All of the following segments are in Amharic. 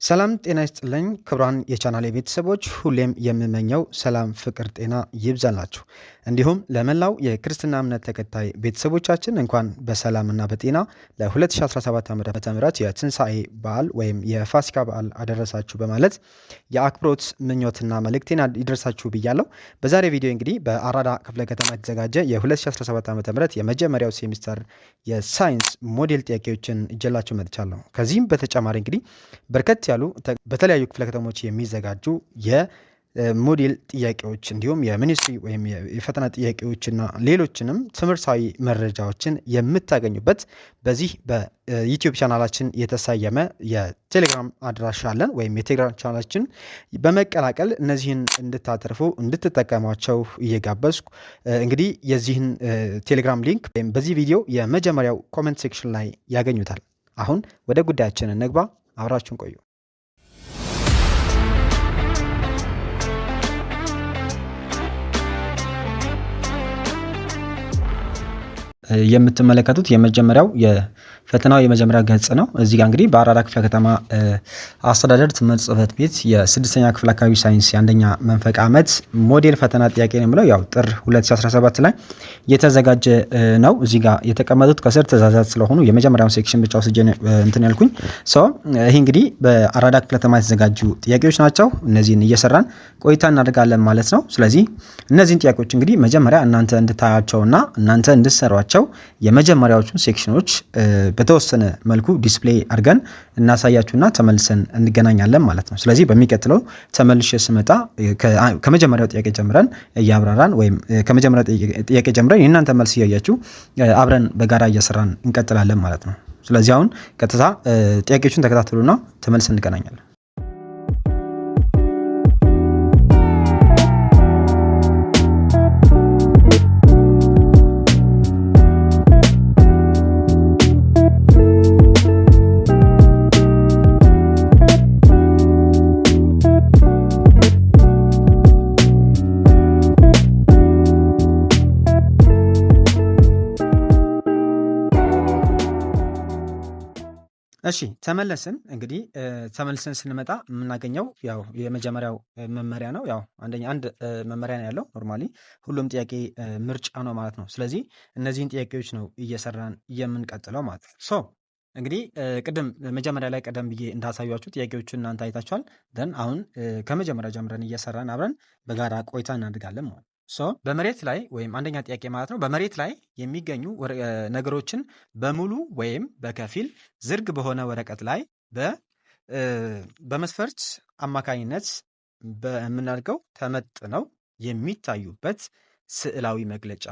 ሰላም ጤና ይስጥልኝ ክቡራን የቻናሌ ቤተሰቦች፣ ሁሌም የምመኘው ሰላም ፍቅር ጤና ይብዛላችሁ። እንዲሁም ለመላው የክርስትና እምነት ተከታይ ቤተሰቦቻችን እንኳን በሰላምና በጤና ለ2017 ዓ.ም የትንሣኤ በዓል ወይም የፋሲካ በዓል አደረሳችሁ በማለት የአክብሮት ምኞትና መልእክቴን ይደርሳችሁ ብያለሁ። በዛሬ ቪዲዮ እንግዲህ በአራዳ ክፍለ ከተማ የተዘጋጀ የ2017 ዓ.ም የመጀመሪያው ሴሚስተር የሳይንስ ሞዴል ጥያቄዎችን እጀላችሁ መጥቻለሁ። ከዚህም በተጨማሪ እንግዲህ በርከት ያሉ በተለያዩ ክፍለ ከተሞች የሚዘጋጁ የሞዴል ጥያቄዎች እንዲሁም የሚኒስትሪ ወይም የፈተና ጥያቄዎችና ሌሎችንም ትምህርታዊ መረጃዎችን የምታገኙበት በዚህ በዩቲዩብ ቻናላችን የተሰየመ የቴሌግራም አድራሻ አለን። ወይም የቴሌግራም ቻናላችን በመቀላቀል እነዚህን እንድታተርፉ እንድትጠቀሟቸው እየጋበዝኩ እንግዲህ የዚህን ቴሌግራም ሊንክ ወይም በዚህ ቪዲዮ የመጀመሪያው ኮሜንት ሴክሽን ላይ ያገኙታል። አሁን ወደ ጉዳያችን እንግባ። አብራችሁን ቆዩ። የምትመለከቱት የመጀመሪያው የፈተናው የመጀመሪያ ገጽ ነው። እዚህ ጋር እንግዲህ በአራዳ ክፍለ ከተማ አስተዳደር ትምህርት ጽሕፈት ቤት የስድስተኛ ክፍል አካባቢ ሳይንስ የአንደኛ መንፈቅ ዓመት ሞዴል ፈተና ጥያቄ ነው የሚለው ያው ጥር 2017 ላይ የተዘጋጀ ነው። እዚህ ጋር የተቀመጡት ከስር ትእዛዛት ስለሆኑ የመጀመሪያውን ሴክሽን ብቻ ወስጄ እንትን ያልኩኝ ይሄ እንግዲህ በአራዳ ክፍለ ከተማ የተዘጋጁ ጥያቄዎች ናቸው። እነዚህን እየሰራን ቆይታ እናደርጋለን ማለት ነው። ስለዚህ እነዚህን ጥያቄዎች እንግዲህ መጀመሪያ እናንተ እንድታያቸውና እናንተ እንድትሰሯቸው የመጀመሪያዎቹን ሴክሽኖች በተወሰነ መልኩ ዲስፕሌይ አድርገን እናሳያችሁና ተመልሰን እንገናኛለን ማለት ነው። ስለዚህ በሚቀጥለው ተመልሼ ስመጣ ከመጀመሪያው ጥያቄ ጀምረን እያብራራን ወይም ከመጀመሪያው ጥያቄ ጀምረን የእናንተ መልስ እያያችሁ አብረን በጋራ እየሰራን እንቀጥላለን ማለት ነው። ስለዚህ አሁን ቀጥታ ጥያቄዎቹን ተከታተሉና ተመልሰን እንገናኛለን። እሺ ተመለስን። እንግዲህ ተመልሰን ስንመጣ የምናገኘው ያው የመጀመሪያው መመሪያ ነው። ያው አንድ መመሪያ ነው ያለው። ኖርማሊ ሁሉም ጥያቄ ምርጫ ነው ማለት ነው። ስለዚህ እነዚህን ጥያቄዎች ነው እየሰራን የምንቀጥለው ማለት ነው። እንግዲህ መጀመሪያ ላይ ቀደም ብዬ እንዳሳያችሁ ጥያቄዎችን እናንተ አይታችኋል። ደን አሁን ከመጀመሪያ ጀምረን እየሰራን አብረን በጋራ ቆይታ እናድርጋለን ማለት ነው። በመሬት ላይ ወይም አንደኛ ጥያቄ ማለት ነው። በመሬት ላይ የሚገኙ ነገሮችን በሙሉ ወይም በከፊል ዝርግ በሆነ ወረቀት ላይ በመስፈርት አማካኝነት በምናደርገው ተመጥነው የሚታዩበት ስዕላዊ መግለጫ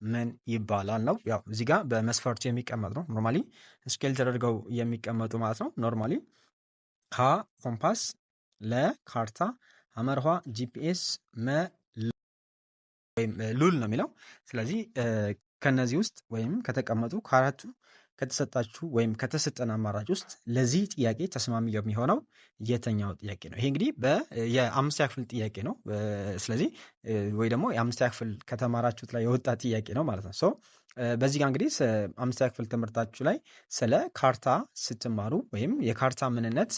ምን ይባላል ነው። ያው እዚህ ጋር በመስፈርቱ የሚቀመጥ ነው። ኖርማሊ ስኬል ተደርገው የሚቀመጡ ማለት ነው። ኖርማሊ ሀ ኮምፓስ፣ ለ ካርታ፣ ሐመርኋ ጂፒኤስ፣ መ ወይም ሉል ነው የሚለው። ስለዚህ ከነዚህ ውስጥ ወይም ከተቀመጡ ከአራቱ ከተሰጣችሁ ወይም ከተሰጠን አማራጭ ውስጥ ለዚህ ጥያቄ ተስማሚ የሚሆነው የተኛው ጥያቄ ነው? ይሄ እንግዲህ የአምስተኛ ክፍል ጥያቄ ነው። ስለዚህ ወይ ደግሞ የአምስተኛ ክፍል ከተማራችሁት ላይ የወጣ ጥያቄ ነው ማለት ነው። በዚህ ጋር እንግዲህ አምስተኛ ክፍል ትምህርታችሁ ላይ ስለ ካርታ ስትማሩ ወይም የካርታ ምንነት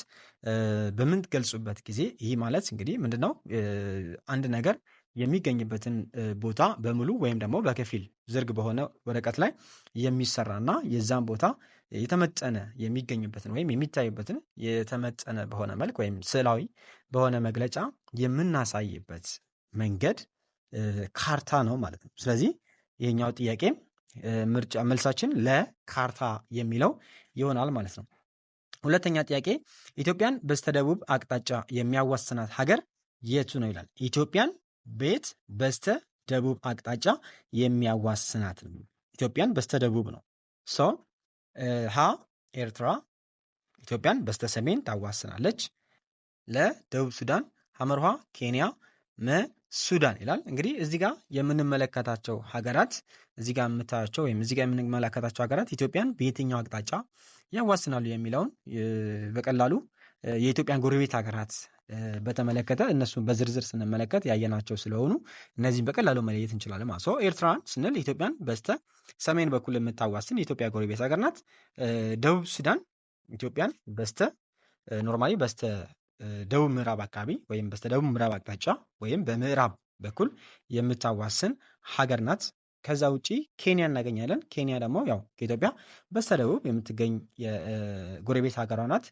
በምትገልጹበት ጊዜ ይህ ማለት እንግዲህ ምንድነው አንድ ነገር የሚገኝበትን ቦታ በሙሉ ወይም ደግሞ በከፊል ዝርግ በሆነ ወረቀት ላይ የሚሰራና የዛን ቦታ የተመጠነ የሚገኝበትን ወይም የሚታይበትን የተመጠነ በሆነ መልክ ወይም ስዕላዊ በሆነ መግለጫ የምናሳይበት መንገድ ካርታ ነው ማለት ነው። ስለዚህ ይሄኛው ጥያቄ ምርጫ መልሳችን ለካርታ የሚለው ይሆናል ማለት ነው። ሁለተኛ ጥያቄ ኢትዮጵያን በስተደቡብ አቅጣጫ የሚያዋስናት ሀገር የቱ ነው ይላል። ኢትዮጵያን ቤት በስተ ደቡብ አቅጣጫ የሚያዋስናት ኢትዮጵያን በስተ ደቡብ ነው። ሀ ኤርትራ ኢትዮጵያን በስተ ሰሜን ታዋስናለች። ለደቡብ ሱዳን፣ ሐመርሃ ኬንያ፣ መ ሱዳን ይላል። እንግዲህ እዚህ ጋር የምንመለከታቸው ሀገራት እዚህ ጋር የምታያቸው ወይም እዚህ ጋር የምንመለከታቸው ሀገራት ኢትዮጵያን በየትኛው አቅጣጫ ያዋስናሉ የሚለውን በቀላሉ የኢትዮጵያን ጎረቤት ሀገራት በተመለከተ እነሱን በዝርዝር ስንመለከት ያየናቸው ስለሆኑ እነዚህን በቀላሉ መለየት እንችላለን ማለት ነው። ኤርትራን ስንል ኢትዮጵያን በስተ ሰሜን በኩል የምታዋስን የኢትዮጵያ ጎረቤት ሀገር ናት። ደቡብ ሱዳን ኢትዮጵያን በስተ ኖርማሊ በስተ ደቡብ ምዕራብ አካባቢ ወይም በስተ ደቡብ ምዕራብ አቅጣጫ ወይም በምዕራብ በኩል የምታዋስን ሀገር ናት። ከዛ ውጪ ኬንያ እናገኛለን። ኬንያ ደግሞ ያው ከኢትዮጵያ በስተደቡብ የምትገኝ የጎረቤት ሀገሯ ናት።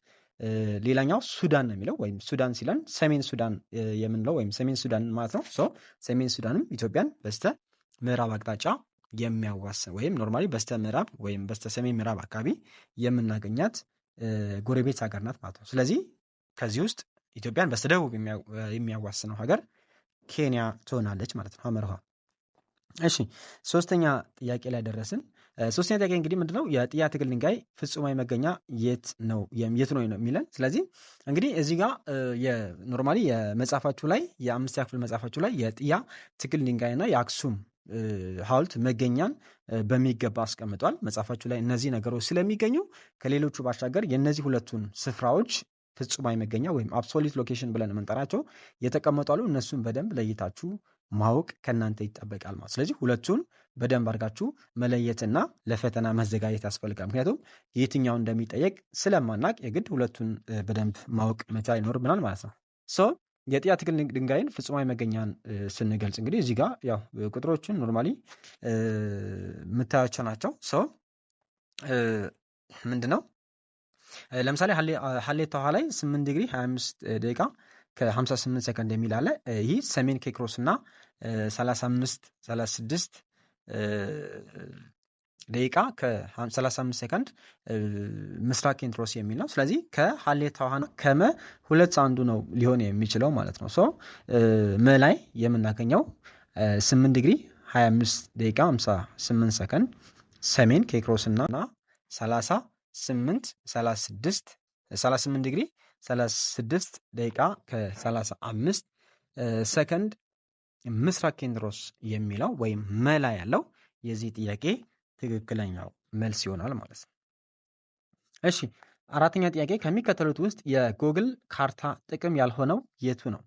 ሌላኛው ሱዳን ነው የሚለው ወይም ሱዳን ሲለን ሰሜን ሱዳን የምንለው ወይም ሰሜን ሱዳን ማለት ነው። ሰሜን ሱዳንም ኢትዮጵያን በስተ ምዕራብ አቅጣጫ የሚያዋስን ወይም ኖርማሊ በስተ ምዕራብ ወይም በስተ ሰሜን ምዕራብ አካባቢ የምናገኛት ጎረቤት ሀገር ናት ማለት ነው። ስለዚህ ከዚህ ውስጥ ኢትዮጵያን በስተደቡብ የሚያዋስነው ሀገር ኬንያ ትሆናለች ማለት ነው። አመርሃ። እሺ 3ኛ ጥያቄ ላይ ደረስን። 3ኛ ጥያቄ እንግዲህ ምንድነው? የጥያ ትክል ድንጋይ ፍጹማዊ መገኛ የት ነው የሚለን። ስለዚህ እንግዲህ እዚህ ጋር ኖርማሊ የመጽሐፋችሁ ላይ የ5ኛ ክፍል መጽሐፋችሁ ላይ የጥያ ትክል ድንጋይና የአክሱም ሐውልት መገኛን በሚገባ አስቀምጧል። መጽሐፋችሁ ላይ እነዚህ ነገሮች ስለሚገኙ ከሌሎቹ ባሻገር የእነዚህ ሁለቱን ስፍራዎች ፍጹማዊ መገኛ ወይም አብሶሊት ሎኬሽን ብለን የምንጠራቸው የተቀመጡ አሉ። እነሱን በደንብ ለይታችሁ ማወቅ ከእናንተ ይጠበቃል ማለት። ስለዚህ ሁለቱን በደንብ አድርጋችሁ መለየትና ለፈተና መዘጋጀት ያስፈልጋል። ምክንያቱም የትኛው እንደሚጠየቅ ስለማናቅ የግድ ሁለቱን በደንብ ማወቅ መቻል ይኖርብናል ማለት ነው። የጥያ ትክል ድንጋይን ፍጹማዊ መገኛን ስንገልጽ እንግዲህ እዚህ ጋር ያው ቁጥሮችን ኖርማሊ የምታያቸው ናቸው። ምንድነው ለምሳሌ ሀሌታ ውሃ ላይ 8 ዲግሪ 25 ደቂቃ ከ58 ሰከንድ የሚል አለ። ይህ ሰሜን ኬክሮስ እና 36 ደቂቃ ከ35 ሰከንድ ምስራቅ ኬንትሮስ የሚል ነው። ስለዚህ ከሀሌታ ውሃና ከመ ሁለት አንዱ ነው ሊሆን የሚችለው ማለት ነው። መ ላይ የምናገኘው 8 ዲግሪ 25 ደቂቃ 58 ሰከንድ ሰሜን ኬክሮስ እና 38 ዲግሪ 36 ደቂቃ ከ35 ሰከንድ ምስራቅ ኬንትሮስ የሚለው ወይም መላ ያለው የዚህ ጥያቄ ትክክለኛው መልስ ይሆናል ማለት ነው። እሺ 4ኛ ጥያቄ ከሚከተሉት ውስጥ የጎግል ካርታ ጥቅም ያልሆነው የቱ ነው?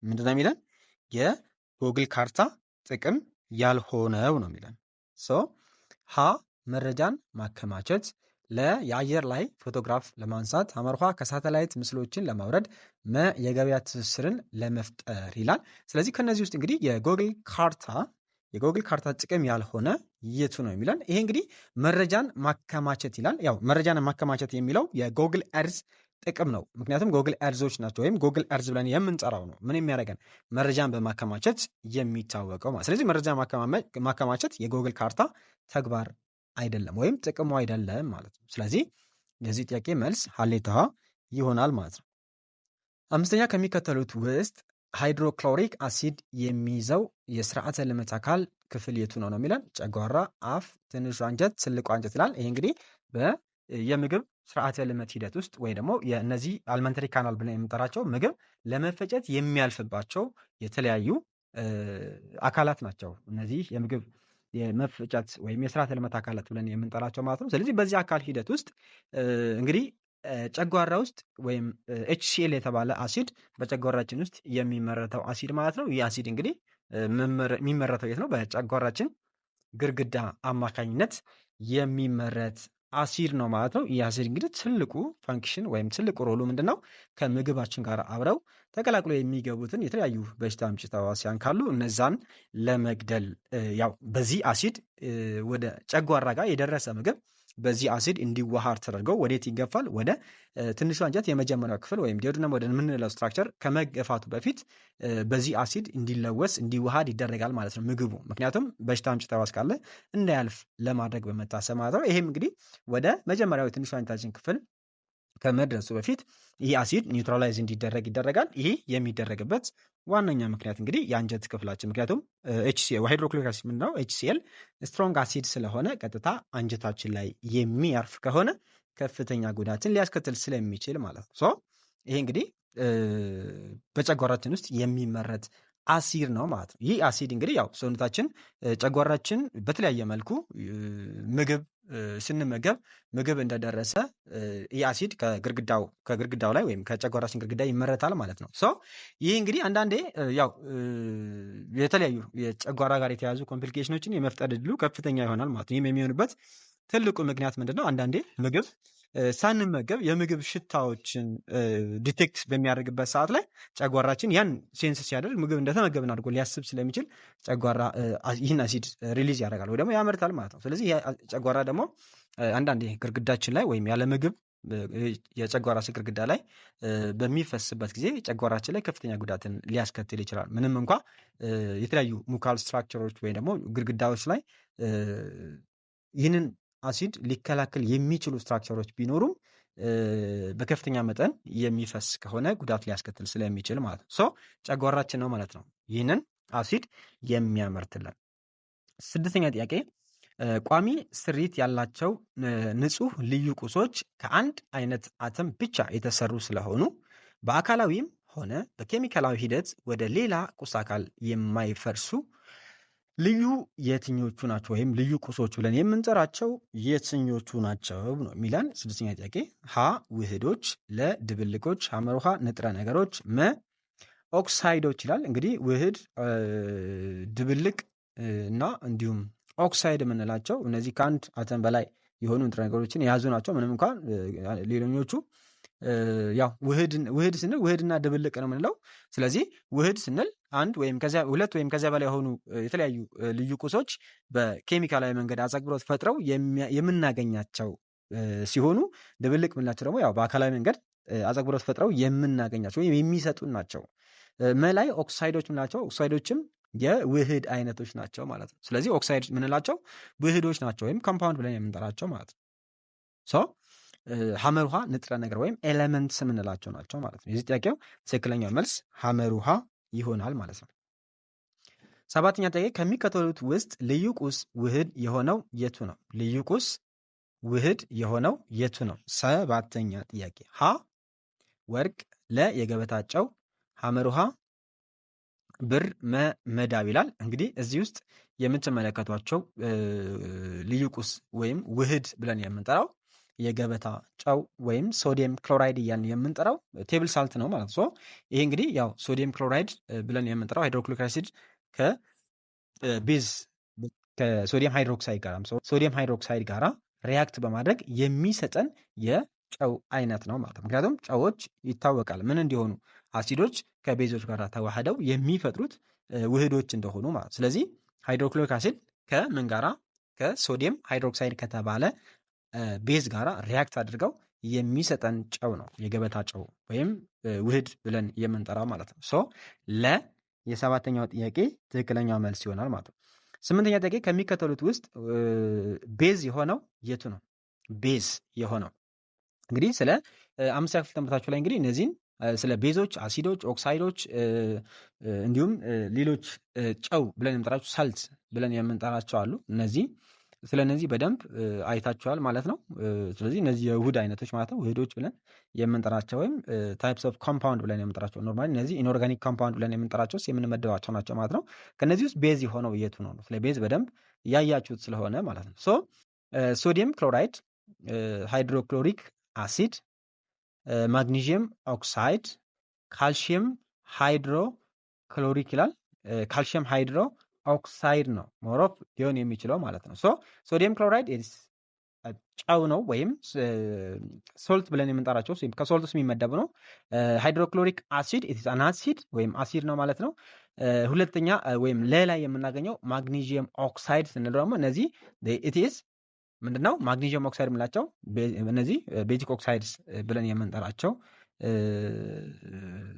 ምንድነው የሚለን? የጎግል ካርታ ጥቅም ያልሆነው ነው የሚለን። ሀ መረጃን ማከማቸት፣ የአየር ላይ ፎቶግራፍ ለማንሳት፣ አመርኋ ከሳተላይት ምስሎችን ለማውረድ፣ የገበያ ትስስርን ለመፍጠር ይላል። ስለዚህ ከነዚህ ውስጥ እንግዲህ የጎግል ካርታ ጥቅም ያልሆነ የቱ ነው የሚለን? ይሄ እንግዲህ መረጃን ማከማቸት ይላል። ያው መረጃን ማከማቸት የሚለው የጎግል ኤርዝ ጥቅም ነው። ምክንያቱም ጎግል ኤርዞች ናቸው ወይም ጎግል ኤርዝ ብለን የምንጠራው ነው ምን የሚያደርገን መረጃን በማከማቸት የሚታወቀው ማለት። ስለዚህ መረጃ ማከማቸት የጎግል ካርታ ተግባር አይደለም ወይም ጥቅሙ አይደለም ማለት ነው። ስለዚህ የዚህ ጥያቄ መልስ ሀሌታ ይሆናል ማለት ነው። 5ኛ ከሚከተሉት ውስጥ ሃይድሮክሎሪክ አሲድ የሚይዘው የስርዓተ ልመት አካል ክፍል የቱ ነው የሚለን? ጨጓራ፣ አፍ፣ ትንሹ አንጀት፣ ትልቁ አንጀት ይላል። ይሄ እንግዲህ የምግብ ስርዓተ ልመት ሂደት ውስጥ ወይ ደግሞ የእነዚህ አልመንተሪ ካናል ብለን የምንጠራቸው ምግብ ለመፈጨት የሚያልፍባቸው የተለያዩ አካላት ናቸው። እነዚህ የምግብ የመፈጨት ወይም የስርዓተ ልመት አካላት ብለን የምንጠራቸው ማለት ነው። ስለዚህ በዚህ አካል ሂደት ውስጥ እንግዲህ ጨጓራ ውስጥ ወይም HCl የተባለ አሲድ በጨጓራችን ውስጥ የሚመረተው አሲድ ማለት ነው። ይህ አሲድ እንግዲህ የሚመረተው የት ነው? በጨጓራችን ግድግዳ አማካኝነት የሚመረት አሲድ ነው ማለት ነው። ይህ አሲድ እንግዲህ ትልቁ ፋንክሽን ወይም ትልቁ ሮሉ ምንድን ነው? ከምግባችን ጋር አብረው ተቀላቅሎ የሚገቡትን የተለያዩ በሽታ አምጪ ተህዋሲያን ካሉ እነዛን ለመግደል ያው በዚህ አሲድ ወደ ጨጓራ ጋር የደረሰ ምግብ በዚህ አሲድ እንዲዋሃድ ተደርገው ወዴት ይገፋል? ወደ ትንሹ አንጀት የመጀመሪያው ክፍል ወይም ዲዮድነም ወደ ምንለው ስትራክቸር ከመገፋቱ በፊት በዚህ አሲድ እንዲለወስ እንዲዋሃድ ይደረጋል ማለት ነው ምግቡ። ምክንያቱም በሽታ አምጪ ተህዋስ ካለ እንዳያልፍ ለማድረግ በመታሰብ ማለት ነው። ይሄም እንግዲህ ወደ መጀመሪያው የትንሹ አንጀታችን ክፍል ከመድረሱ በፊት ይህ አሲድ ኒውትራላይዝ እንዲደረግ ይደረጋል። ይሄ የሚደረግበት ዋነኛ ምክንያት እንግዲህ የአንጀት ክፍላችን ምክንያቱም ሃይድሮክሎሪክ አሲድ ምንድነው? HCl ስትሮንግ አሲድ ስለሆነ ቀጥታ አንጀታችን ላይ የሚያርፍ ከሆነ ከፍተኛ ጉዳትን ሊያስከትል ስለሚችል ማለት ነው። ይሄ እንግዲህ በጨጓራችን ውስጥ የሚመረት አሲድ ነው ማለት ነው። ይህ አሲድ እንግዲህ ያው ሰውነታችን ጨጓራችን በተለያየ መልኩ ምግብ ስንመገብ ምግብ እንደደረሰ ይህ አሲድ ከግድግዳው ላይ ወይም ከጨጓራችን ግድግዳ ይመረታል ማለት ነው። ይህ እንግዲህ አንዳንዴ ያው የተለያዩ የጨጓራ ጋር የተያዙ ኮምፕሊኬሽኖችን የመፍጠር እድሉ ከፍተኛ ይሆናል ማለት ነው። ይህም የሚሆንበት ትልቁ ምክንያት ምንድን ነው? አንዳንዴ ምግብ ሳንመገብ የምግብ ሽታዎችን ዲቴክት በሚያደርግበት ሰዓት ላይ ጨጓራችን ያን ሴንስ ሲያደርግ ምግብ እንደተመገብን አድርጎ ሊያስብ ስለሚችል ጨጓራ ይህን አሲድ ሪሊዝ ያደርጋል ወይ ደግሞ ያመርታል ማለት ነው። ስለዚህ ጨጓራ ደግሞ አንዳንዴ ግድግዳችን ላይ ወይም ያለ ምግብ የጨጓራ ግድግዳ ላይ በሚፈስበት ጊዜ ጨጓራችን ላይ ከፍተኛ ጉዳትን ሊያስከትል ይችላል። ምንም እንኳ የተለያዩ ሙካል ስትራክቸሮች ወይም ደግሞ ግድግዳዎች ላይ ይህንን አሲድ ሊከላከል የሚችሉ ስትራክቸሮች ቢኖሩም በከፍተኛ መጠን የሚፈስ ከሆነ ጉዳት ሊያስከትል ስለሚችል ማለት ነው። ሶ ጨጓራችን ነው ማለት ነው ይህንን አሲድ የሚያመርትልን። ስድስተኛ ጥያቄ ቋሚ ስሪት ያላቸው ንጹህ ልዩ ቁሶች ከአንድ አይነት አተም ብቻ የተሰሩ ስለሆኑ በአካላዊም ሆነ በኬሚካላዊ ሂደት ወደ ሌላ ቁስ አካል የማይፈርሱ ልዩ የትኞቹ ናቸው? ወይም ልዩ ቁሶች ብለን የምንጠራቸው የትኞቹ ናቸው ነው የሚለን። ስድስተኛ ጥያቄ ሀ ውህዶች፣ ለ ድብልቆች፣ ሐመሩሃ ንጥረ ነገሮች፣ መ ኦክሳይዶች ይላል። እንግዲህ ውህድ፣ ድብልቅ እና እንዲሁም ኦክሳይድ የምንላቸው እነዚህ ከአንድ አተም በላይ የሆኑ ንጥረ ነገሮችን የያዙ ናቸው። ምንም እንኳን ሌሎኞቹ ያው ውህድ ስንል ውህድና ድብልቅ ነው የምንለው። ስለዚህ ውህድ ስንል አንድ ወይም ሁለት ወይም ከዚያ በላይ የሆኑ የተለያዩ ልዩ ቁሶች በኬሚካላዊ መንገድ አጸግብሮት ፈጥረው የምናገኛቸው ሲሆኑ ድብልቅ የምንላቸው ደግሞ ያው በአካላዊ መንገድ አጸግብሮት ፈጥረው የምናገኛቸው ወይም የሚሰጡን ናቸው። መላይ ኦክሳይዶች የምንላቸው ኦክሳይዶችም የውህድ አይነቶች ናቸው ማለት ነው። ስለዚህ ኦክሳይድ የምንላቸው ውህዶች ናቸው ወይም ኮምፓውንድ ብለን የምንጠራቸው ማለት ነው። ሐመር ውሃ ንጥረ ነገር ወይም ኤሌመንትስ የምንላቸው ናቸው ማለት ነው። የዚህ ጥያቄው ትክክለኛው መልስ ሐመር ውሃ ይሆናል ማለት ነው። ሰባተኛ ጥያቄ ከሚከተሉት ውስጥ ልዩ ቁስ ውህድ የሆነው የቱ ነው? ልዩ ቁስ ውህድ የሆነው የቱ ነው? ሰባተኛ ጥያቄ ሀ ወርቅ፣ ለ የገበታ ጨው፣ ሐመር ውሃ ብር፣ መዳብ ይላል። እንግዲህ እዚህ ውስጥ የምትመለከቷቸው ልዩ ቁስ ወይም ውህድ ብለን የምንጠራው የገበታ ጨው ወይም ሶዲየም ክሎራይድ እያልን የምንጠራው ቴብል ሳልት ነው ማለት ነው። ይሄ እንግዲህ ያው ሶዲየም ክሎራይድ ብለን የምንጠራው ሃይድሮክሎሪክ አሲድ ከቤዝ ከሶዲየም ሃይድሮክሳይድ ጋር ሪያክት በማድረግ የሚሰጠን የጨው አይነት ነው ማለት ነው። ምክንያቱም ጨዎች ይታወቃል ምን እንዲሆኑ አሲዶች ከቤዞች ጋር ተዋህደው የሚፈጥሩት ውህዶች እንደሆኑ ማለት። ስለዚህ ሃይድሮክሎሪክ አሲድ ከምን ጋራ ከሶዲየም ሃይድሮክሳይድ ከተባለ ቤዝ ጋራ ሪያክት አድርገው የሚሰጠን ጨው ነው የገበታ ጨው ወይም ውህድ ብለን የምንጠራው ማለት ነው። ሶ ለ የሰባተኛው ጥያቄ ትክክለኛው መልስ ይሆናል ማለት ነው። ስምንተኛ ጥያቄ ከሚከተሉት ውስጥ ቤዝ የሆነው የቱ ነው? ቤዝ የሆነው እንግዲህ ስለ አምስተኛ ክፍል ትምህርታችሁ ላይ እንግዲህ እነዚህን ስለ ቤዞች፣ አሲዶች፣ ኦክሳይዶች እንዲሁም ሌሎች ጨው ብለን የምንጠራቸው ሳልት ብለን የምንጠራቸው አሉ። ስለ እነዚህ በደንብ አይታችኋል ማለት ነው። ስለዚህ እነዚህ የውህድ አይነቶች ማለት ነው ውህዶች ብለን የምንጠራቸው ወይም ታይፕስ ኦፍ ኮምፓውንድ ብለን የምንጠራቸው ኖርማሊ እነዚህ ኢንኦርጋኒክ ኮምፓውንድ ብለን የምንጠራቸው የምንመደባቸው ናቸው ማለት ነው። ከነዚህ ውስጥ ቤዝ የሆነው የቱ ነው? ስለ ቤዝ በደንብ እያያችሁት ስለሆነ ማለት ነው። ሶ ሶዲየም ክሎራይድ፣ ሃይድሮክሎሪክ አሲድ፣ ማግኒዥየም ኦክሳይድ፣ ካልሽየም ሃይድሮ ክሎሪክ ይላል። ካልሽየም ሃይድሮ ኦክሳይድ ነው ሞሮፍ ሊሆን የሚችለው ማለት ነው። ሶዲየም ክሎራይድ ጨው ነው ወይም ሶልት ብለን የምንጠራቸው ከሶልት ውስጥ የሚመደብ ነው። ሃይድሮክሎሪክ አሲድ አን አሲድ ወይም አሲድ ነው ማለት ነው። ሁለተኛ ወይም ሌላ የምናገኘው ማግኒዥየም ኦክሳይድ ስንል ደግሞ እነዚህ ኢትስ ምንድነው ማግኒዥየም ኦክሳይድ የምንላቸው እነዚህ ቤዚክ ኦክሳይድስ ብለን የምንጠራቸው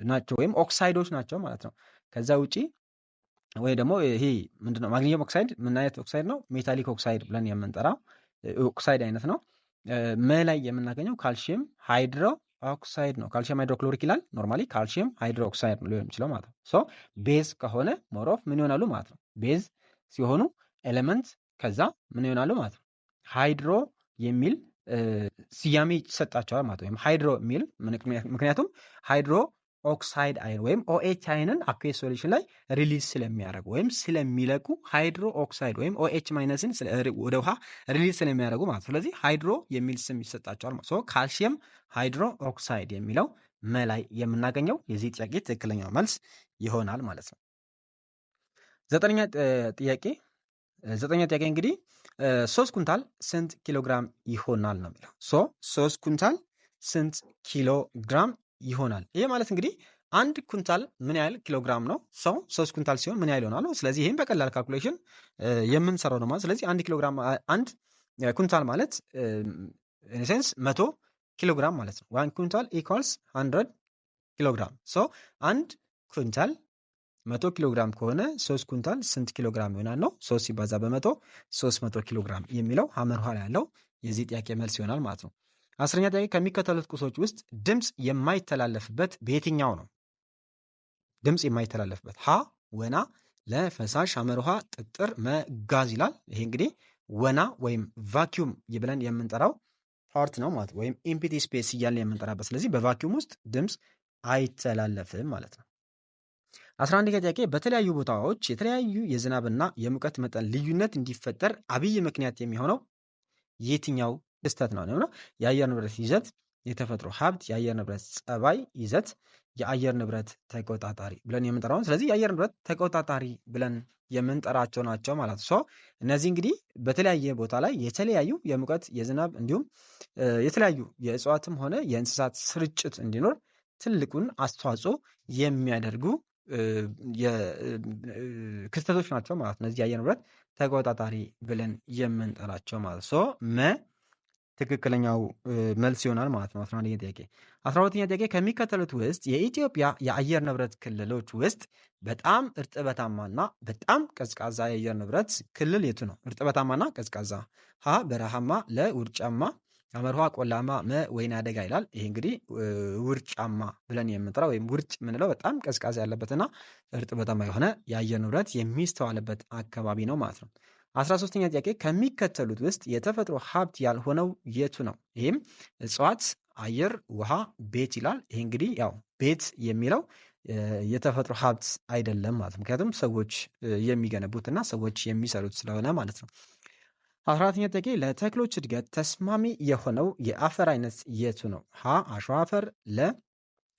ናቸው ወይም ኦክሳይዶች ናቸው ማለት ነው። ከዛ ውጪ ወይ ደግሞ ይሄ ምንድነው ማግኒዥየም ኦክሳይድ ምን አይነት ኦክሳይድ ነው? ሜታሊክ ኦክሳይድ ብለን የምንጠራው ኦክሳይድ አይነት ነው። ላይ የምናገኘው ካልሽየም ሃይድሮ ኦክሳይድ ነው። ካልሽየም ሃይድሮክሎሪክ ይላል። ኖርማሊ ካልሽየም ሃይድሮ ኦክሳይድ ሊሆን የሚችለው ማለት ነው። ሶ ቤዝ ከሆነ ሞሮፍ ምን ይሆናሉ ማለት ነው? ቤዝ ሲሆኑ ኤሌመንት ከዛ ምን ይሆናሉ ማለት ነው? ሃይድሮ የሚል ስያሜ ይሰጣቸዋል ማለት ወይም ሃይድሮ የሚል ምክንያቱም ሃይድሮ ኦክሳይድ አይን ወይም ኦኤች አይንን አኩዌስ ሶሉሽን ላይ ሪሊዝ ስለሚያደርጉ ወይም ስለሚለቁ ሃይድሮ ኦክሳይድ ወይም ኦኤች ማይነስን ወደ ውሃ ሪሊዝ ስለሚያደርጉ ማለት። ስለዚህ ሃይድሮ የሚል ስም ይሰጣቸዋል ማለት። ሶ ካልሽየም ሃይድሮ ኦክሳይድ የሚለው መላይ የምናገኘው የዚህ ጥያቄ ትክክለኛው መልስ ይሆናል ማለት ነው። ዘጠነኛ ጥያቄ ዘጠኛ ጥያቄ እንግዲህ 3 ኩንታል ስንት ኪሎ ግራም ይሆናል ነው የሚለው። 3 ኩንታል ስንት ኪሎ ግራም ይሆናል? ይሄ ማለት እንግዲህ አንድ ኩንታል ምን ያህል ኪሎ ግራም ነው? 3 ኩንታል ሲሆን ምን ያህል ይሆናል? ስለዚህ ይህም በቀላል ካልኩሌሽን የምንሰራው ነው ማለት። ስለዚህ 1 ኪሎ ግራም አንድ ኩንታል ማለት ኢንሴንስ 100 ኪሎ ግራም ማለት ነው። 1 ኩንታል ኢኳልስ 100 ኪሎ ግራም። አንድ ኩንታል 100 ኪሎ ግራም ከሆነ 3 ኩንታል ስንት ኪሎ ግራም ይሆናል ነው። 3 ሲባዛ በመቶ 300 ኪሎ ግራም የሚለው ሐመር ኋላ ያለው የዚህ ጥያቄ መልስ ይሆናል ማለት ነው። 10ኛ ጥያቄ ከሚከተሉት ቁሶች ውስጥ ድምፅ የማይተላለፍበት በየትኛው ነው? ድምፅ የማይተላለፍበት ሀ ወና፣ ለፈሳሽ ሐመር ውሃ፣ ጥጥር፣ መጋዝ ይላል። ይሄ እንግዲህ ወና ወይም ቫኪዩም ብለን የምንጠራው ፓርት ነው ማለት ወይም ኢምፒቲ ስፔስ እያለ የምንጠራበት። ስለዚህ በቫኪዩም ውስጥ ድምፅ አይተላለፍም ማለት ነው። 11ኛ ጥያቄ በተለያዩ ቦታዎች የተለያዩ የዝናብና የሙቀት መጠን ልዩነት እንዲፈጠር አብይ ምክንያት የሚሆነው የትኛው ክስተት ነው? የአየር ንብረት ይዘት፣ የተፈጥሮ ሀብት፣ የአየር ንብረት ጸባይ ይዘት፣ የአየር ንብረት ተቆጣጣሪ ብለን የምንጠራው። ስለዚህ የአየር ንብረት ተቆጣጣሪ ብለን የምንጠራቸው ናቸው ማለት ነው። እነዚህ እንግዲህ በተለያየ ቦታ ላይ የተለያዩ የሙቀት የዝናብ እንዲሁም የተለያዩ የእጽዋትም ሆነ የእንስሳት ስርጭት እንዲኖር ትልቁን አስተዋጽኦ የሚያደርጉ ክስተቶች ናቸው ማለት ነው። እነዚህ የአየር ንብረት ተቆጣጣሪ ብለን የምንጠራቸው ማለት መ ትክክለኛው መልስ ይሆናል ማለት ነው። 11ኛ ጥያቄ 12ኛ ጥያቄ ከሚከተሉት ውስጥ የኢትዮጵያ የአየር ንብረት ክልሎች ውስጥ በጣም እርጥበታማና በጣም ቀዝቃዛ የአየር ንብረት ክልል የቱ ነው? እርጥበታማና ቀዝቃዛ ሀ በረሃማ፣ ለ ውርጫማ፣ ሐመር ውሃ ቆላማ፣ መ ወይና ደጋ ይላል። ይሄ እንግዲህ ውርጫማ ብለን የምንጠራው ወይም ውርጭ የምንለው በጣም ቀዝቃዛ ያለበትና እርጥበታማ የሆነ የአየር ንብረት የሚስተዋልበት አካባቢ ነው ማለት ነው። 13ኛ ጥያቄ ከሚከተሉት ውስጥ የተፈጥሮ ሀብት ያልሆነው የቱ ነው? ይህም እጽዋት፣ አየር፣ ውሃ፣ ቤት ይላል። ይሄ እንግዲህ ያው ቤት የሚለው የተፈጥሮ ሀብት አይደለም ማለት ነው። ምክንያቱም ሰዎች የሚገነቡትና ሰዎች የሚሰሩት ስለሆነ ማለት ነው። 14ኛ ጥያቄ ለተክሎች እድገት ተስማሚ የሆነው የአፈር አይነት የቱ ነው? ሀ አሸዋ አፈር፣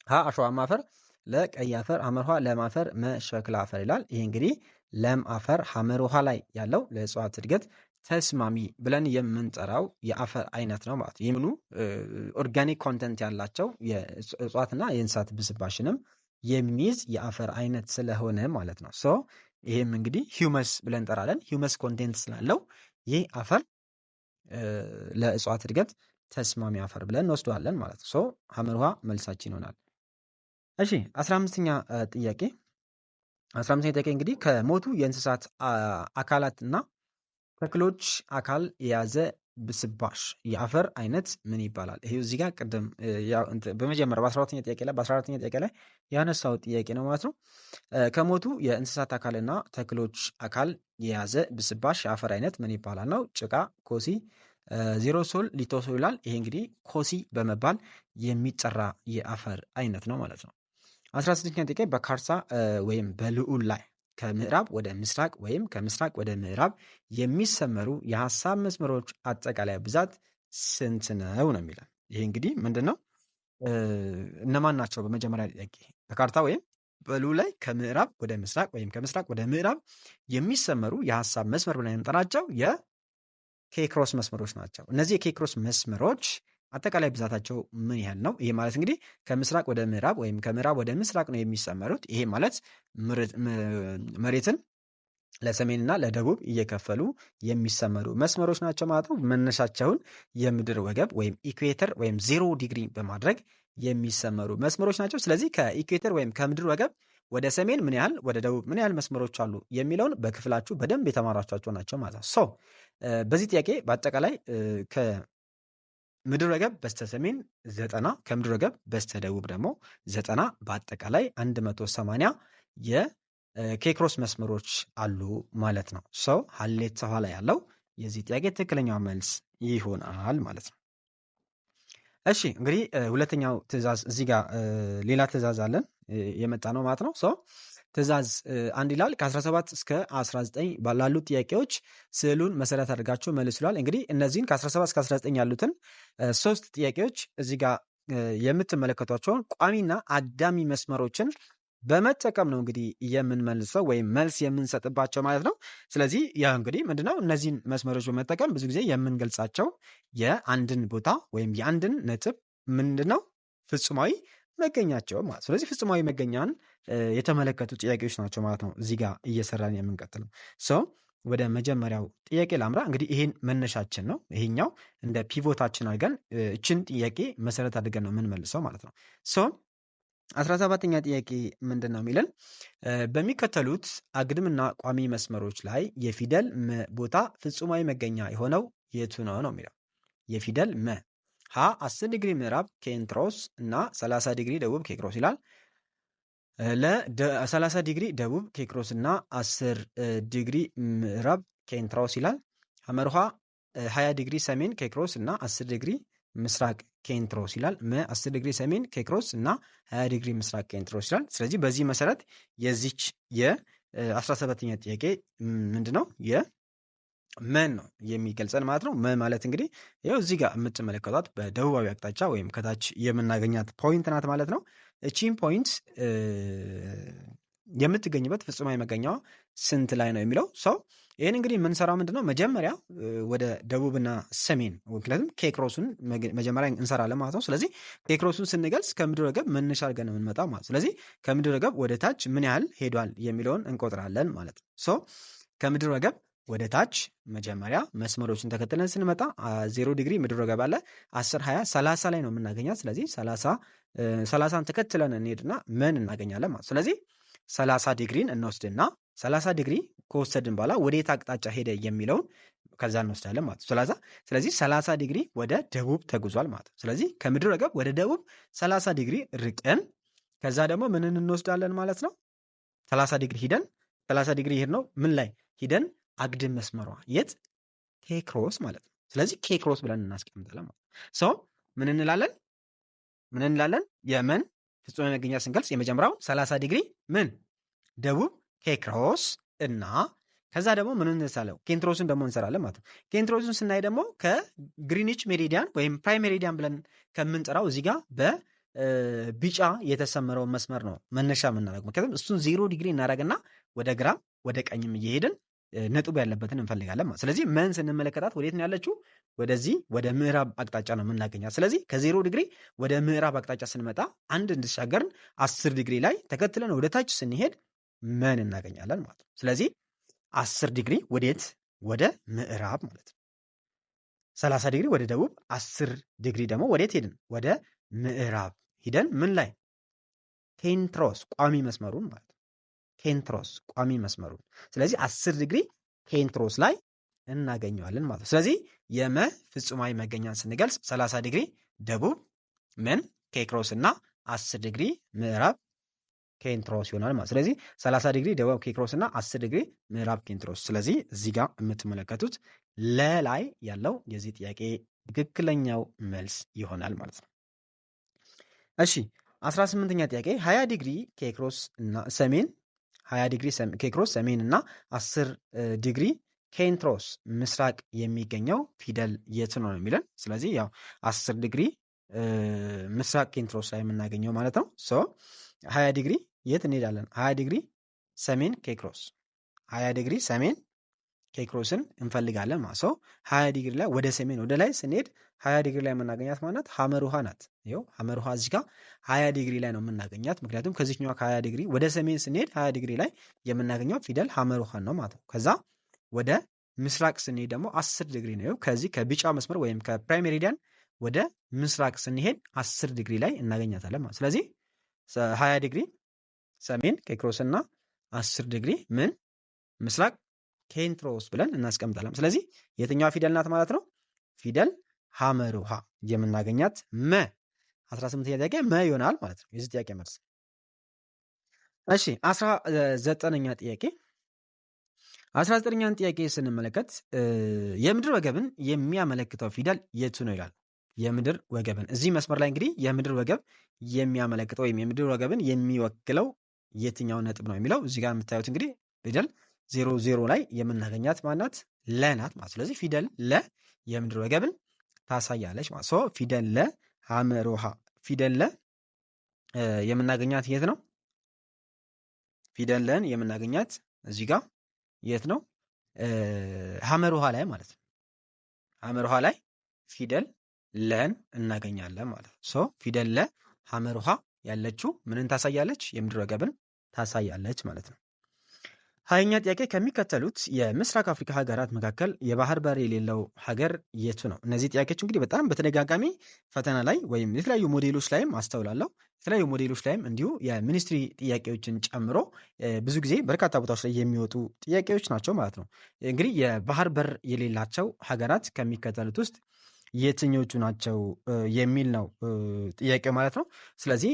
ሀ አሸዋማ አፈር፣ ለቀይ አፈር፣ ሐመር ውሃ ለም አፈር፣ መሸክላ አፈር ይላል። ይሄ እንግዲህ ለም አፈር ሐመር ውሃ ላይ ያለው ለእጽዋት እድገት ተስማሚ ብለን የምንጠራው የአፈር አይነት ነው ማለት ነው። ይህምኑ ኦርጋኒክ ኮንተንት ያላቸው የእጽዋትና የእንስሳት ብስባሽንም የሚይዝ የአፈር አይነት ስለሆነ ማለት ነው። ይህም እንግዲህ ሂውመስ ብለን እንጠራለን። ሂውመስ ኮንቴንት ስላለው ይህ አፈር ለእጽዋት እድገት ተስማሚ አፈር ብለን እንወስደዋለን ማለት ነው። ሐመር ውሃ መልሳችን ይሆናል። እሺ 15ኛ ጥያቄ 15ኛ ጥያቄ እንግዲህ ከሞቱ የእንስሳት አካላትና ተክሎች አካል የያዘ ብስባሽ የአፈር አይነት ምን ይባላል? ይሄ እዚህ ጋር ቅድም በመጀመሪያ በ14ኛ ጥያቄ ላይ በ14ኛ ጥያቄ ላይ ያነሳው ጥያቄ ነው ማለት ነው። ከሞቱ የእንስሳት አካልና ተክሎች አካል የያዘ ብስባሽ የአፈር አይነት ምን ይባላል ነው። ጭቃ፣ ኮሲ፣ ዜሮ ሶል፣ ሊቶሶ ይላል። ይሄ እንግዲህ ኮሲ በመባል የሚጠራ የአፈር አይነት ነው ማለት ነው። 16ኛ ጥያቄ በካርሳ ወይም በልዑል ላይ ከምዕራብ ወደ ምስራቅ ወይም ከምስራቅ ወደ ምዕራብ የሚሰመሩ የሀሳብ መስመሮች አጠቃላይ ብዛት ስንት ነው ነው የሚለን። ይሄ እንግዲህ ምንድን ነው? እነማን ናቸው? በመጀመሪያ ጥያቄ በካርታ ወይም በልዑል ላይ ከምዕራብ ወደ ምስራቅ ወይም ከምስራቅ ወደ ምዕራብ የሚሰመሩ የሀሳብ መስመር ብለን የምንጠራቸው የኬክሮስ መስመሮች ናቸው። እነዚህ የኬክሮስ መስመሮች አጠቃላይ ብዛታቸው ምን ያህል ነው? ይሄ ማለት እንግዲህ ከምስራቅ ወደ ምዕራብ ወይም ከምዕራብ ወደ ምስራቅ ነው የሚሰመሩት። ይሄ ማለት መሬትን ለሰሜንና ለደቡብ እየከፈሉ የሚሰመሩ መስመሮች ናቸው ማለት ነው። መነሻቸውን የምድር ወገብ ወይም ኢኩዌተር ወይም 0 ዲግሪ በማድረግ የሚሰመሩ መስመሮች ናቸው። ስለዚህ ከኢኩዌተር ወይም ከምድር ወገብ ወደ ሰሜን ምን ያህል፣ ወደ ደቡብ ምን ያህል መስመሮች አሉ የሚለውን በክፍላችሁ በደንብ የተማራችኋቸው ናቸው ማለት ነው። በዚህ ጥያቄ በአጠቃላይ ምድር ወገብ በስተ ሰሜን 90 ከምድር ወገብ በስተ ደቡብ ደግሞ 90 በአጠቃላይ 180 የኬክሮስ መስመሮች አሉ ማለት ነው። ሀሌታ ኋላ ያለው የዚህ ጥያቄ ትክክለኛው መልስ ይሆናል ማለት ነው። እሺ እንግዲህ ሁለተኛው ትዕዛዝ እዚህ ጋር ሌላ ትዕዛዝ አለን የመጣ ነው ማለት ነው። ትዕዛዝ 1 ይላል ከ17 እስከ 19 ባላሉ ጥያቄዎች ስዕሉን መሰረት አድርጋችሁ መልሱ ይላል። እንግዲህ እነዚህን ከ17 እስከ 19 ያሉትን 3 ጥያቄዎች እዚህ ጋር የምትመለከቷቸውን ቋሚና አግዳሚ መስመሮችን በመጠቀም ነው እንግዲህ የምንመልሰው ወይም መልስ የምንሰጥባቸው ማለት ነው። ስለዚህ ያ እንግዲህ ምንድነው እነዚህን መስመሮች በመጠቀም ብዙ ጊዜ የምንገልጻቸው የአንድን ቦታ ወይም የአንድን ነጥብ ምንድነው ፍጹማዊ መገኛቸው ማለት። ስለዚህ ፍጹማዊ መገኛን የተመለከቱ ጥያቄዎች ናቸው ማለት ነው እዚህ ጋር እየሰራን የምንቀጥለው። ሰው ወደ መጀመሪያው ጥያቄ ላምራ። እንግዲህ ይሄን መነሻችን ነው። ይሄኛው እንደ ፒቮታችን አድርገን እችን ጥያቄ መሰረት አድርገን ነው የምንመልሰው ማለት ነው። ሶ 17ኛ ጥያቄ ምንድን ነው የሚለን? በሚከተሉት አግድምና ቋሚ መስመሮች ላይ የፊደል መ ቦታ ፍጹማዊ መገኛ የሆነው የቱ ነው ነው የሚለው። የፊደል መ ሀ 10 ዲግሪ ምዕራብ ኬንትሮስ እና 30 ዲግሪ ደቡብ ኬክሮስ ይላል። ለ30 ዲግሪ ደቡብ ኬክሮስ እና 10 ዲግሪ ምዕራብ ኬንትሮስ ይላል። ሐመርሃ 20 ዲግሪ ሰሜን ኬክሮስ እና 10 ዲግሪ ምስራቅ ኬንትሮስ ይላል። 10 ዲግሪ ሰሜን ኬክሮስ እና 20 ዲግሪ ምስራቅ ኬንትሮስ ይላል። ስለዚህ በዚህ መሰረት የዚች የ17ኛ ጥያቄ ምንድነው የመን ነው የሚገልጸን ማለት ነው። መ ማለት እንግዲህ ይኸው እዚህ ጋር የምትመለከቷት በደቡባዊ አቅጣጫ ወይም ከታች የምናገኛት ፖይንት ናት ማለት ነው። እቺን ፖይንት የምትገኝበት ፍጹማዊ መገኛዋ ስንት ላይ ነው የሚለው ሰው ይህን እንግዲህ የምንሰራው ምንድነው መጀመሪያ ወደ ደቡብና ሰሜን ምክንያቱም ኬክሮሱን መጀመሪያ እንሰራለን ማለት ነው። ስለዚህ ኬክሮሱን ስንገልጽ ከምድረ ገብ መነሻ አድርገን ነው የምንመጣው ማለት። ስለዚህ ከምድረ ገብ ወደ ታች ምን ያህል ሄዷል የሚለውን እንቆጥራለን ማለት ነው። ሶ ከምድረ ገብ ወደ ታች መጀመሪያ መስመሮችን ተከትለን ስንመጣ 0 ዲግሪ ምድረ ገብ አለ 10 20 30 ላይ ነው የምናገኛት። ስለዚህ 30ን ተከትለን እንሄድና ምን እናገኛለን ማለት። ስለዚህ 30 ዲግሪን እንወስድና 30 ዲግሪ ከወሰድን በኋላ ወዴት አቅጣጫ ሄደ የሚለውን ከዛ እንወስዳለን ማለት ነው። ስለዚህ 30 ዲግሪ ወደ ደቡብ ተጉዟል ማለት ነው። ስለዚህ ከምድረ ገብ ወደ ደቡብ 30 ዲግሪ ርቀን ከዛ ደግሞ ምንን እንወስዳለን ማለት ነው። 30 ዲግሪ ሂደን 30 ዲግሪ ሄድ ነው ምን ላይ ሂደን አግድም መስመሯ የት ኬክሮስ ማለት ነው። ስለዚህ ኬክሮስ ብለን እናስቀምጣለን ማለት ነው። ምን እንላለን የመን ፍጹም መገኛ ስንገልጽ የመጀመሪያው 30 ዲግሪ ምን ደቡብ ኬክሮስ እና ከዛ ደግሞ ምን እንሰራለን ኬንትሮስን ደግሞ እንሰራለን ማለት ነው። ኬንትሮስን ስናይ ደግሞ ከግሪኒች ሜሪዲያን ወይም ፕራይም ሜሪዲያን ብለን ከምንጠራው እዚህ ጋር በቢጫ የተሰመረውን መስመር ነው መነሻ የምናደርገው። ምክንያቱም እሱን 0 ዲግሪ እናደርግና ወደ ግራም ወደ ቀኝም እየሄድን ነጥቡ ያለበትን እንፈልጋለን ማለት። ስለዚህ መን ስንመለከታት ወዴት ነው ያለችው? ወደዚህ ወደ ምዕራብ አቅጣጫ ነው የምናገኛት። ስለዚህ ከ0 ዲግሪ ወደ ምዕራብ አቅጣጫ ስንመጣ አንድ እንድሻገርን 10 ዲግሪ ላይ ተከትለን ወደ ታች ስንሄድ መን እናገኛለን ማለት ነው። ስለዚህ 10 ዲግሪ ወዴት? ወደ ምዕራብ ማለት ነው። 30 ዲግሪ ወደ ደቡብ፣ 10 ዲግሪ ደግሞ ወዴት ሄድን? ወደ ምዕራብ ሂደን ምን ላይ? ኬንትሮስ ቋሚ መስመሩን ማለት ነው። ኬንትሮስ ቋሚ መስመሩን ስለዚህ 10 ዲግሪ ኬንትሮስ ላይ እናገኘዋለን ማለት ነው። ስለዚህ የመ ፍጹማዊ መገኛን ስንገልጽ 30 ዲግሪ ደቡብ ምን ኬክሮስ እና 10 ዲግሪ ምዕራብ ኬንትሮስ ይሆናል ማለት። ስለዚህ 30 ዲግሪ ደቡብ ኬክሮስ እና 10 ዲግሪ ምዕራብ ኬንትሮስ። ስለዚህ እዚህ ጋር የምትመለከቱት ለላይ ያለው የዚህ ጥያቄ ትክክለኛው መልስ ይሆናል ማለት ነው። እሺ 18ኛ ጥያቄ 20 ዲግሪ ኬክሮስ እና ሰሜን 20 ዲግሪ ኬክሮስ ሰሜን እና 10 ዲግሪ ኬንትሮስ ምስራቅ የሚገኘው ፊደል የት ነው የሚለን። ስለዚህ ያው 10 ዲግሪ ምስራቅ ኬንትሮስ ላይ የምናገኘው ማለት ነው። 20 ዲግሪ የት እንሄዳለን? 20 ዲግሪ ሰሜን ኬክሮስ 20 ዲግሪ ሰሜን ኬክሮስን እንፈልጋለን ማለት 20 ዲግሪ ላይ ወደ ሰሜን ወደ ላይ ስንሄድ 20 ዲግሪ ላይ የምናገኛት ማለት ሐመር ውሃ ናት። ይኸው ሐመር ውሃ እዚህ ጋር 20 ዲግሪ ላይ ነው የምናገኛት። ምክንያቱም ከዚህኛው ከ20 ዲግሪ ወደ ሰሜን ስንሄድ 20 ዲግሪ ላይ የምናገኘው ፊደል ሐመር ውሃ ነው ማለት ነው። ከዛ ወደ ምስራቅ ስንሄድ ደግሞ 10 ዲግሪ ነው። ከዚህ ከቢጫ መስመር ወይም ከፕራይም ሜሪዲያን ወደ ምስራቅ ስንሄድ 10 ዲግሪ ላይ እናገኛታለን ማለት። ስለዚህ 20 ዲግሪ ሰሜን ኬክሮስ እና 10 ዲግሪ ምን ምስራቅ ኬንትሮስ ብለን እናስቀምጣለን። ስለዚህ የትኛዋ ፊደል ናት ማለት ነው? ፊደል ሐመር ውሃ የምናገኛት መ 18ኛ ጥያቄ መ ይሆናል ማለት ነው የዚህ ጥያቄ መልስ። እሺ 19ኛ ጥያቄ 19ኛን ጥያቄ ስንመለከት የምድር ወገብን የሚያመለክተው ፊደል የቱ ነው ይላል። የምድር ወገብን እዚህ መስመር ላይ እንግዲህ የምድር ወገብ የሚያመለክተው ወይም የምድር ወገብን የሚወክለው የትኛው ነጥብ ነው የሚለው እዚህ ጋር የምታዩት እንግዲህ ፊደል 00 ላይ የምናገኛት ማናት? ለናት ማለት። ስለዚህ ፊደል ለ የምድር ወገብን ታሳያለች ማለት። ፊደል ለ ሐመር ውሃ ፊደል ለ የምናገኛት የት ነው? ፊደል ለን የምናገኛት እዚህ ጋር የት ነው? ሐመር ውሃ ላይ ማለት ነው። ሐመር ውሃ ላይ ፊደል ለን እናገኛለን ማለት ነው። ሶ ፊደል ለ ሐመር ውሃ ያለችው ምንን ታሳያለች? የምድረ ገብን ታሳያለች ማለት ነው። 20ኛ ጥያቄ ከሚከተሉት የምስራቅ አፍሪካ ሀገራት መካከል የባህር በር የሌለው ሀገር የቱ ነው? እነዚህ ጥያቄዎች እንግዲህ በጣም በተደጋጋሚ ፈተና ላይ ወይም የተለያዩ ሞዴሎች ላይም አስተውላለሁ። የተለያዩ ሞዴሎች ላይም እንዲሁ የሚኒስትሪ ጥያቄዎችን ጨምሮ ብዙ ጊዜ በርካታ ቦታዎች ላይ የሚወጡ ጥያቄዎች ናቸው ማለት ነው። እንግዲህ የባህር በር የሌላቸው ሀገራት ከሚከተሉት ውስጥ የትኞቹ ናቸው የሚል ነው ጥያቄው ማለት ነው። ስለዚህ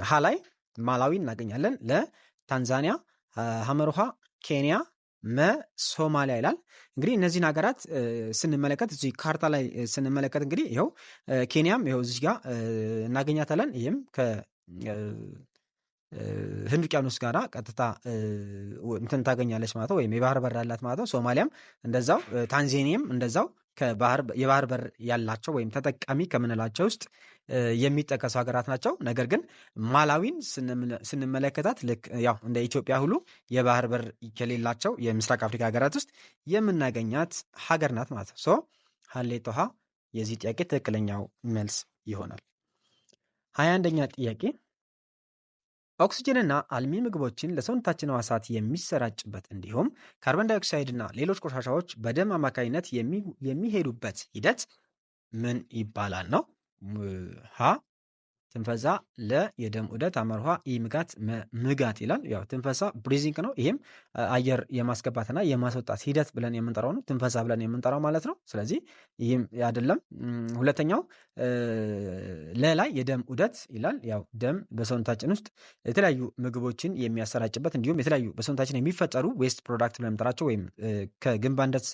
ሀ ላይ ማላዊ እናገኛለን። ለታንዛኒያ፣ ሐመር ውሃ ኬንያ፣ ሶማሊያ ይላል። እንግዲህ እነዚህን ሀገራት ስንመለከት እዚህ ካርታ ላይ ስንመለከት እንግዲህ ይኸው ኬንያም ይኸው እዚህ ጋር እናገኛታለን። ይህም ህንድ ውቅያኖስ ጋራ ቀጥታ እንትን ታገኛለች ማለት ነው፣ ወይም የባህር በር ያላት ማለት ነው። ሶማሊያም እንደዛው፣ ታንዛኒያም እንደዛው የባህር በር ያላቸው ወይም ተጠቃሚ ከምንላቸው ውስጥ የሚጠቀሱ ሀገራት ናቸው። ነገር ግን ማላዊን ስንመለከታት ልክ ያው እንደ ኢትዮጵያ ሁሉ የባህር በር ከሌላቸው የምስራቅ አፍሪካ ሀገራት ውስጥ የምናገኛት ሀገር ናት ማለት ነው። ሶ ሀሌቶ ሀ የዚህ ጥያቄ ትክክለኛው መልስ ይሆናል። 21ኛ ጥያቄ ኦክሲጅንና አልሚ ምግቦችን ለሰውነታችን ሕዋሳት የሚሰራጭበት እንዲሁም ካርቦን ዳይኦክሳይድና ሌሎች ቆሻሻዎች በደም አማካኝነት የሚሄዱበት ሂደት ምን ይባላል ነው? ሀ ትንፈሳ፣ ለ የደም ዑደት፣ ሐመር ውሃ ምጋት ምጋት ይላል። ያው ትንፈሳ ብሪዚንግ ነው። ይህም አየር የማስገባትና የማስወጣት ሂደት ብለን የምንጠራው ነው፣ ትንፈሳ ብለን የምንጠራው ማለት ነው። ስለዚህ ይህም አይደለም። ሁለተኛው ለላይ የደም ዑደት ይላል። ያው ደም በሰውነታችን ውስጥ የተለያዩ ምግቦችን የሚያሰራጭበት እንዲሁም የተለያዩ በሰውነታችን የሚፈጠሩ ዌስት ፕሮዳክት ብለን የምንጠራቸው ወይም ከግንባንደት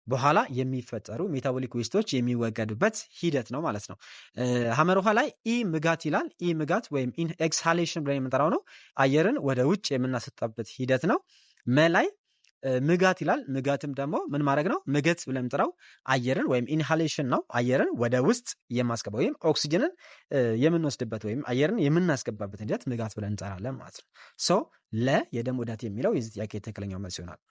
በኋላ የሚፈጠሩ ሜታቦሊክ ዌስቶች የሚወገዱበት ሂደት ነው ማለት ነው። ሐመር ውሃ ላይ ምጋት ይላል። ምጋት ወይም ኤክስሃሌሽን ብለን የምንጠራው ነው። አየርን ወደ ውጭ የምናስወጣበት ሂደት ነው። መላይ ምጋት ይላል። ምጋትም ደግሞ ምን ማድረግ ነው? ምግት ብለን የምንጠራው አየርን ወይም ኢንሃሌሽን ነው። አየርን ወደ ውስጥ የማስገባ ወይም ኦክሲጅንን የምንወስድበት ወይም አየርን የምናስገባበት ሂደት ምጋት ብለን እንጠራለን ማለት ነው። ሶ ለ የደም ዑደት የሚለው የዚህ ጥያቄ ትክክለኛው መልስ ይሆናል።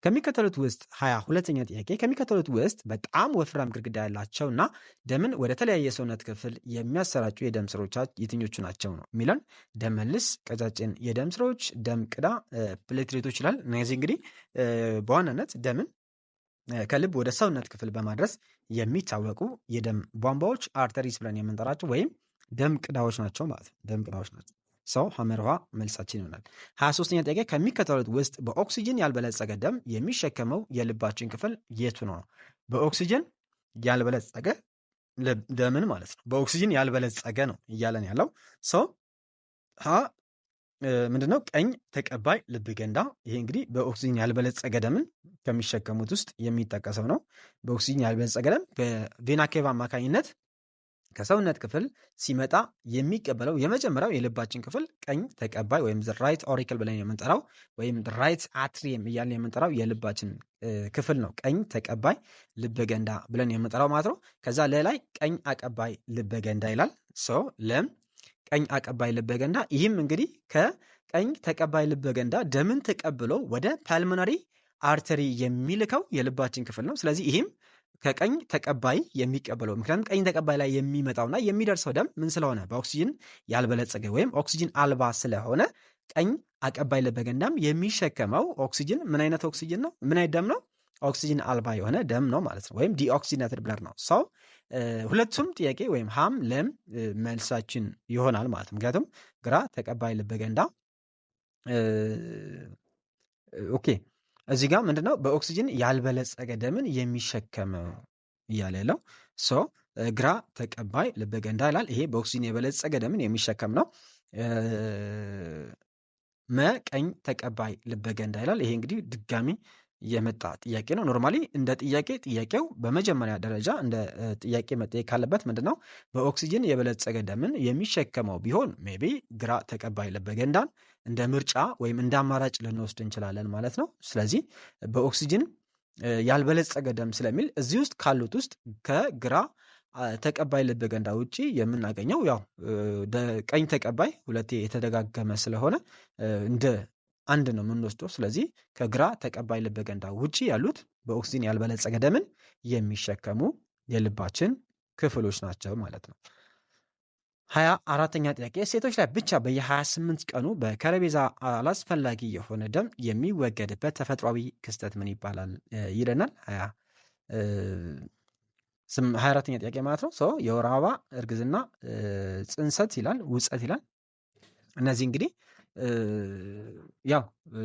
ከሚከተሉት ውስጥ 22ኛ ጥያቄ ከሚከተሉት ውስጥ በጣም ወፍራም ግድግዳ ያላቸው እና ደምን ወደ ተለያየ የሰውነት ክፍል የሚያሰራጩ የደም ስሮች የትኞቹ ናቸው ነው የሚለን። ደም መልስ፣ ቀጫጭን የደም ስሮች፣ ደም ቅዳ፣ ፕሌትሌቶች ይላል። እነዚህ እንግዲህ በዋናነት ደምን ከልብ ወደ ሰውነት ክፍል በማድረስ የሚታወቁ የደም ቧንቧዎች አርተሪስ ብለን የምንጠራቸው ወይም ደም ቅዳዎች ናቸው ማለት ነው። ደም ቅዳዎች ናቸው። ሰው ሐመር ውሃ መልሳችን ይሆናል። 23ኛ ጥያቄ ከሚከተሉት ውስጥ በኦክሲጅን ያልበለጸገ ደም የሚሸከመው የልባችን ክፍል የቱ ነው? በኦክሲጅን ያልበለጸገ ደምን ማለት ነው። በኦክሲጅን ያልበለጸገ ነው እያለን ያለው ሰው ምንድነው? ቀኝ ተቀባይ ልብ ገንዳ። ይሄ እንግዲህ በኦክሲጅን ያልበለጸገ ደምን ከሚሸከሙት ውስጥ የሚጠቀሰው ነው። በኦክሲጅን ያልበለጸገ ደም በቬና ኬቫ አማካኝነት ከሰውነት ክፍል ሲመጣ የሚቀበለው የመጀመሪያው የልባችን ክፍል ቀኝ ተቀባይ ወይም ራይት ኦሪክል ብለን የምንጠራው ወይም ራይት አትሪየም እያለን የምንጠራው የልባችን ክፍል ነው። ቀኝ ተቀባይ ልበ ገንዳ ብለን የምንጠራው ማለት ነው። ከዛ ለላይ ቀኝ አቀባይ ልበ ገንዳ ይላል። ሶ ለም ቀኝ አቀባይ ልበ ገንዳ። ይህም እንግዲህ ከቀኝ ተቀባይ ልበ ገንዳ ደምን ተቀብሎ ወደ ፓልሞናሪ አርተሪ የሚልከው የልባችን ክፍል ነው። ስለዚህ ይህም ከቀኝ ተቀባይ የሚቀበለው ምክንያቱም ቀኝ ተቀባይ ላይ የሚመጣውና የሚደርሰው ደም ምን ስለሆነ በኦክሲጅን ያልበለጸገ ወይም ኦክሲጅን አልባ ስለሆነ ቀኝ አቀባይ ልበ ገንዳም የሚሸከመው ኦክሲጅን ምን አይነት ኦክሲጅን ነው? ምን አይነት ደም ነው? ኦክሲጅን አልባ የሆነ ደም ነው ማለት ነው፣ ወይም ዲኦክሲጅኔትድ ብለድ ነው። ሰው ሁለቱም ጥያቄ ወይም ሀም ለም መልሳችን ይሆናል ማለት ነው። ምክንያቱም ግራ ተቀባይ ልበ ገንዳ ኦኬ እዚህ ጋር ምንድነው በኦክሲጅን ያልበለጸገ ደምን የሚሸከመው እያለ ያለው ሶ ግራ ተቀባይ ልበ ገንዳ ይላል። ይሄ በኦክሲጅን የበለጸገ ደምን የሚሸከም ነው። ቀኝ ተቀባይ ልበ ገንዳ ይላል። ይሄ እንግዲህ ድጋሚ የመጣ ጥያቄ ነው። ኖርማሊ እንደ ጥያቄው በመጀመሪያ ደረጃ እንደ ጥያቄ መጠየቅ ካለበት ምንድነው በኦክሲጅን የበለጸገ ደምን የሚሸከመው ቢሆን ሜቢ ግራ ተቀባይ ልበ ገንዳን እንደ ምርጫ ወይም እንደ አማራጭ ልንወስድ እንችላለን ማለት ነው። ስለዚህ በኦክሲጅን ያልበለጸገ ደም ስለሚል እዚህ ውስጥ ካሉት ውስጥ ከግራ ተቀባይ ልብ ገንዳ ውጪ የምናገኘው ያው ቀኝ ተቀባይ ሁለቴ የተደጋገመ ስለሆነ እንደ አንድ ነው የምንወስደው። ስለዚህ ከግራ ተቀባይ ልብ ገንዳ ውጪ ያሉት በኦክሲጅን ያልበለጸገ ደምን የሚሸከሙ የልባችን ክፍሎች ናቸው ማለት ነው። 24ኛ ጥያቄ ሴቶች ላይ ብቻ በየ28 ቀኑ በከረቤዛ አላስፈላጊ የሆነ ደም የሚወገድበት ተፈጥሯዊ ክስተት ምን ይባላል ይለናል። 24ኛ ጥያቄ ማለት ነው። የወር አበባ፣ እርግዝና፣ ጽንሰት ይላል፣ ውጸት ይላል። እነዚህ እንግዲህ ያው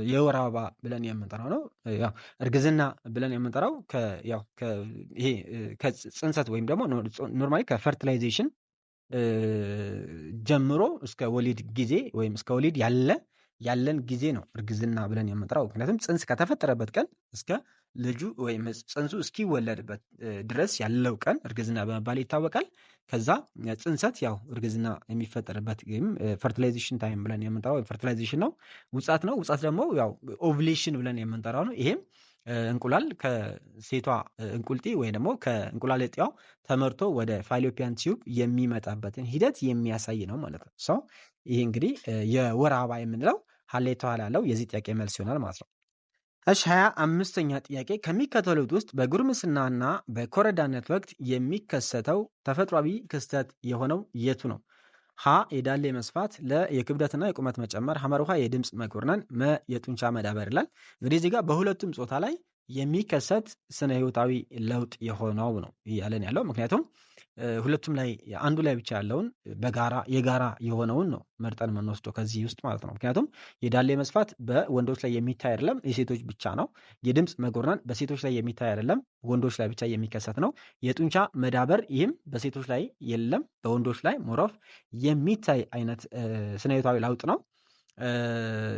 የወር አበባ ብለን የምንጠራው ነው። ያው እርግዝና ብለን የምንጠራው ይሄ ከጽንሰት ወይም ደግሞ ኖርማሊ ከፈርቲላይዜሽን ጀምሮ እስከ ወሊድ ጊዜ ወይም እስከ ወሊድ ያለን ጊዜ ነው እርግዝና ብለን የምንጠራው። ምክንያቱም ጽንስ ከተፈጠረበት ቀን እስከ ልጁ ወይም ጽንሱ እስኪወለድበት ድረስ ያለው ቀን እርግዝና በመባል ይታወቃል። ከዛ ጽንሰት ያው እርግዝና የሚፈጠርበት ወይም ፈርቲላይዜሽን ታይም ብለን የምንጠራው ፈርቲላይዜሽን ነው። ውጻት ነው። ውጻት ደግሞ ያው ኦቭሌሽን ብለን የምንጠራው ነው። ይሄም እንቁላል ከሴቷ እንቁልጢ ወይ ደግሞ ከእንቁላል እጢያው ተመርቶ ወደ ፋሎፒያን ቲዩብ የሚመጣበትን ሂደት የሚያሳይ ነው ማለት ነው። ይሄ እንግዲህ የወር አበባ የምንለው ሀሌታ ያለው የዚህ ጥያቄ መልስ ይሆናል ማለት ነው። እሺ 25ኛ ጥያቄ ከሚከተሉት ውስጥ በጉርምስናና በኮረዳነት ወቅት የሚከሰተው ተፈጥሯዊ ክስተት የሆነው የቱ ነው? ሀ የዳሌ መስፋት፣ ለ የክብደትና የቁመት መጨመር፣ ሐመር ውሃ የድምፅ መጎርነን፣ መ የጡንቻ መዳበር ይላል። እንግዲህ እዚህ ጋር በሁለቱም ጾታ ላይ የሚከሰት ስነ ህይወታዊ ለውጥ የሆነው ነው እያለን ያለው። ምክንያቱም ሁለቱም ላይ አንዱ ላይ ብቻ ያለውን የጋራ የሆነውን ነው መርጠን የምንወስደው ከዚህ ውስጥ ማለት ነው። ምክንያቱም የዳሌ መስፋት በወንዶች ላይ የሚታይ አይደለም፣ የሴቶች ብቻ ነው። የድምፅ መጎርነን በሴቶች ላይ የሚታይ አይደለም፣ ወንዶች ላይ ብቻ የሚከሰት ነው። የጡንቻ መዳበር ይህም በሴቶች ላይ የለም፣ በወንዶች ላይ ሞሮፍ የሚታይ አይነት ስነ ህይወታዊ ለውጥ ነው።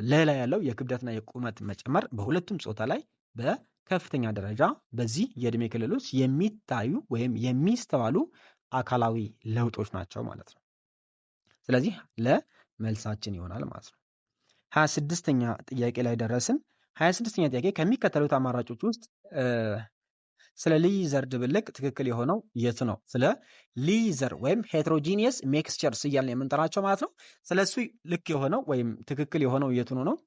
ሌላ ያለው የክብደትና የቁመት መጨመር በሁለቱም ጾታ ላይ በከፍተኛ ደረጃ በዚህ የእድሜ ክልል ውስጥ የሚታዩ ወይም የሚስተዋሉ አካላዊ ለውጦች ናቸው ማለት ነው። ስለዚህ ለመልሳችን ይሆናል ማለት ነው። 26ኛ ጥያቄ ላይ ደረስን። 26ኛ ጥያቄ ከሚከተሉት አማራጮች ውስጥ ስለ ልይ ዘር ድብልቅ ትክክል የሆነው የቱ ነው? ስለ ልይ ዘር ወይም ሄትሮጂኒየስ ሜክስቸርስ እያልን የምንጠራቸው ማለት ነው። ስለሱ ልክ የሆነው ወይም ትክክል የሆነው የቱ ነው?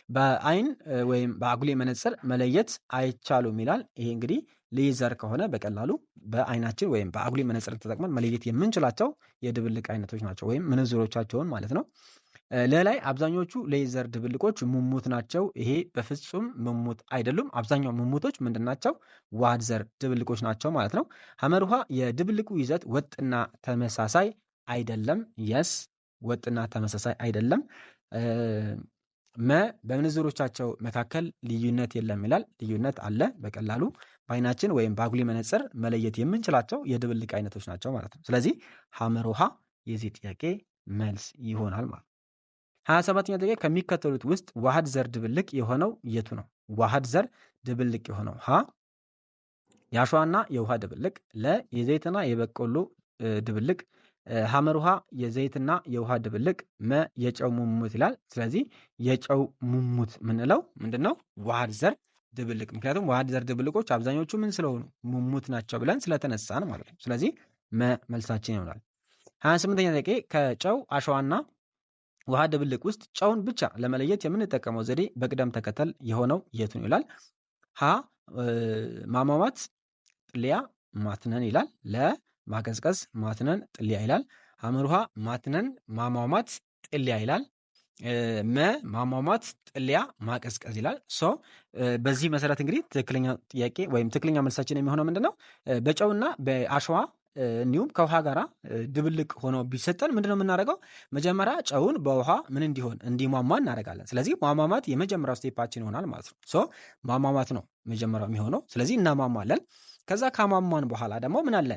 በአይን ወይም በአጉሊ መነጽር መለየት አይቻሉም ይላል። ይሄ እንግዲህ ልይ ዘር ከሆነ በቀላሉ በአይናችን ወይም በአጉሊ መነጽር ተጠቅመን መለየት የምንችላቸው የድብልቅ አይነቶች ናቸው ወይም ምንዝሮቻቸውን ማለት ነው። ለላይ አብዛኞቹ ልይ ዘር ድብልቆች ሙሙት ናቸው። ይሄ በፍጹም ሙሙት አይደሉም። አብዛኛው ሙሙቶች ምንድን ናቸው? ዋህድ ዘር ድብልቆች ናቸው ማለት ነው። ሐመር ውሃ የድብልቁ ይዘት ወጥና ተመሳሳይ አይደለም። የስ ወጥና ተመሳሳይ አይደለም። በምንዝሮቻቸው መካከል ልዩነት የለም ይላል። ልዩነት አለ። በቀላሉ በአይናችን ወይም በአጉሊ መነጽር መለየት የምንችላቸው የድብልቅ አይነቶች ናቸው ማለት ነው። ስለዚህ ሐመር ውሃ የዚህ ጥያቄ መልስ ይሆናል ማለት ነው። 27ኛ ጥያቄ ከሚከተሉት ውስጥ ዋህድ ዘር ድብልቅ የሆነው የቱ ነው? ዋህድ ዘር ድብልቅ የሆነው ሀ የአሸዋና የውሃ ድብልቅ፣ ለ የዘይትና የበቆሎ ድብልቅ፣ ሐመር ውሃ የዘይትና የውሃ ድብልቅ፣ መ የጨው ሙሙት ይላል። ስለዚህ የጨው ሙሙት ምንለው ምንድነው? ዋህድ ዘር ድብልቅ። ምክንያቱም ዋህድ ዘር ድብልቆች አብዛኞቹ ምን ስለሆኑ ሙሙት ናቸው ብለን ስለተነሳን ማለት ነው። ስለዚህ መ መልሳችን ይሆናል። 28ኛ ጥያቄ ከጨው አሸዋና ውሃ ድብልቅ ውስጥ ጨውን ብቻ ለመለየት የምንጠቀመው ዘዴ በቅደም ተከተል የሆነው የቱ ነው ይላል። ሀ ማሟሟት፣ ጥልያ፣ ማትነን ይላል። ለ ማቀዝቀዝ፣ ማትነን፣ ጥልያ ይላል። ሐመር ውሃ ማትነን፣ ማሟሟት፣ ጥልያ ይላል። መ ማሟሟት፣ ጥልያ፣ ማቀዝቀዝ ይላል። በዚህ መሰረት እንግዲህ ትክክለኛ ጥያቄ ወይም ትክክለኛ መልሳችን የሚሆነው ምንድነው? በጨውና በአሸዋ እንዲሁም ከውሃ ጋራ ድብልቅ ሆኖ ቢሰጠን ምንድነው የምናደርገው? መጀመሪያ ጨውን በውሃ ምን እንዲሆን እንዲሟሟ እናደርጋለን። ስለዚህ ማሟሟት የመጀመሪያው ስቴፓችን ይሆናል ማለት ነው። ማሟሟት ነው መጀመሪያው የሚሆነው። ስለዚህ እናሟሟለን። ከዛ ካሟሟን በኋላ ደግሞ ምን አለ?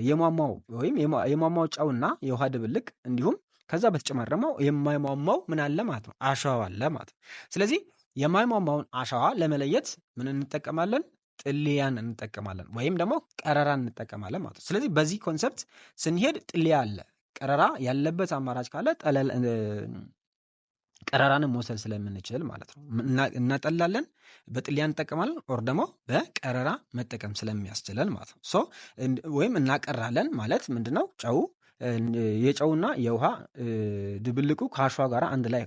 የሟሟው ወይም የሟሟው ጨውና የውሃ ድብልቅ እንዲሁም ከዛ በተጨማሪ ደግሞ የማይሟሟው ምን አለ ማለት ነው? አሸዋ አለ ማለት ነው። ስለዚህ የማይሟሟውን አሸዋ ለመለየት ምን እንጠቀማለን? ጥልያን እንጠቀማለን ወይም ደግሞ ቀረራን እንጠቀማለን ማለት ነው። ስለዚህ በዚህ ኮንሰፕት ስንሄድ ጥልያ አለ። ቀረራ ያለበት አማራጭ ካለ ቀረራንም መውሰድ ስለምንችል ማለት ነው እናጠላለን፣ በጥልያ እንጠቀማለን፣ ኦር ደግሞ በቀረራ መጠቀም ስለሚያስችለን ማለት ነው። ሶ ወይም እናቀራለን ማለት ምንድነው? ጨው የጨውና የውሃ ድብልቁ ከአሸዋ ጋር አንድ ላይ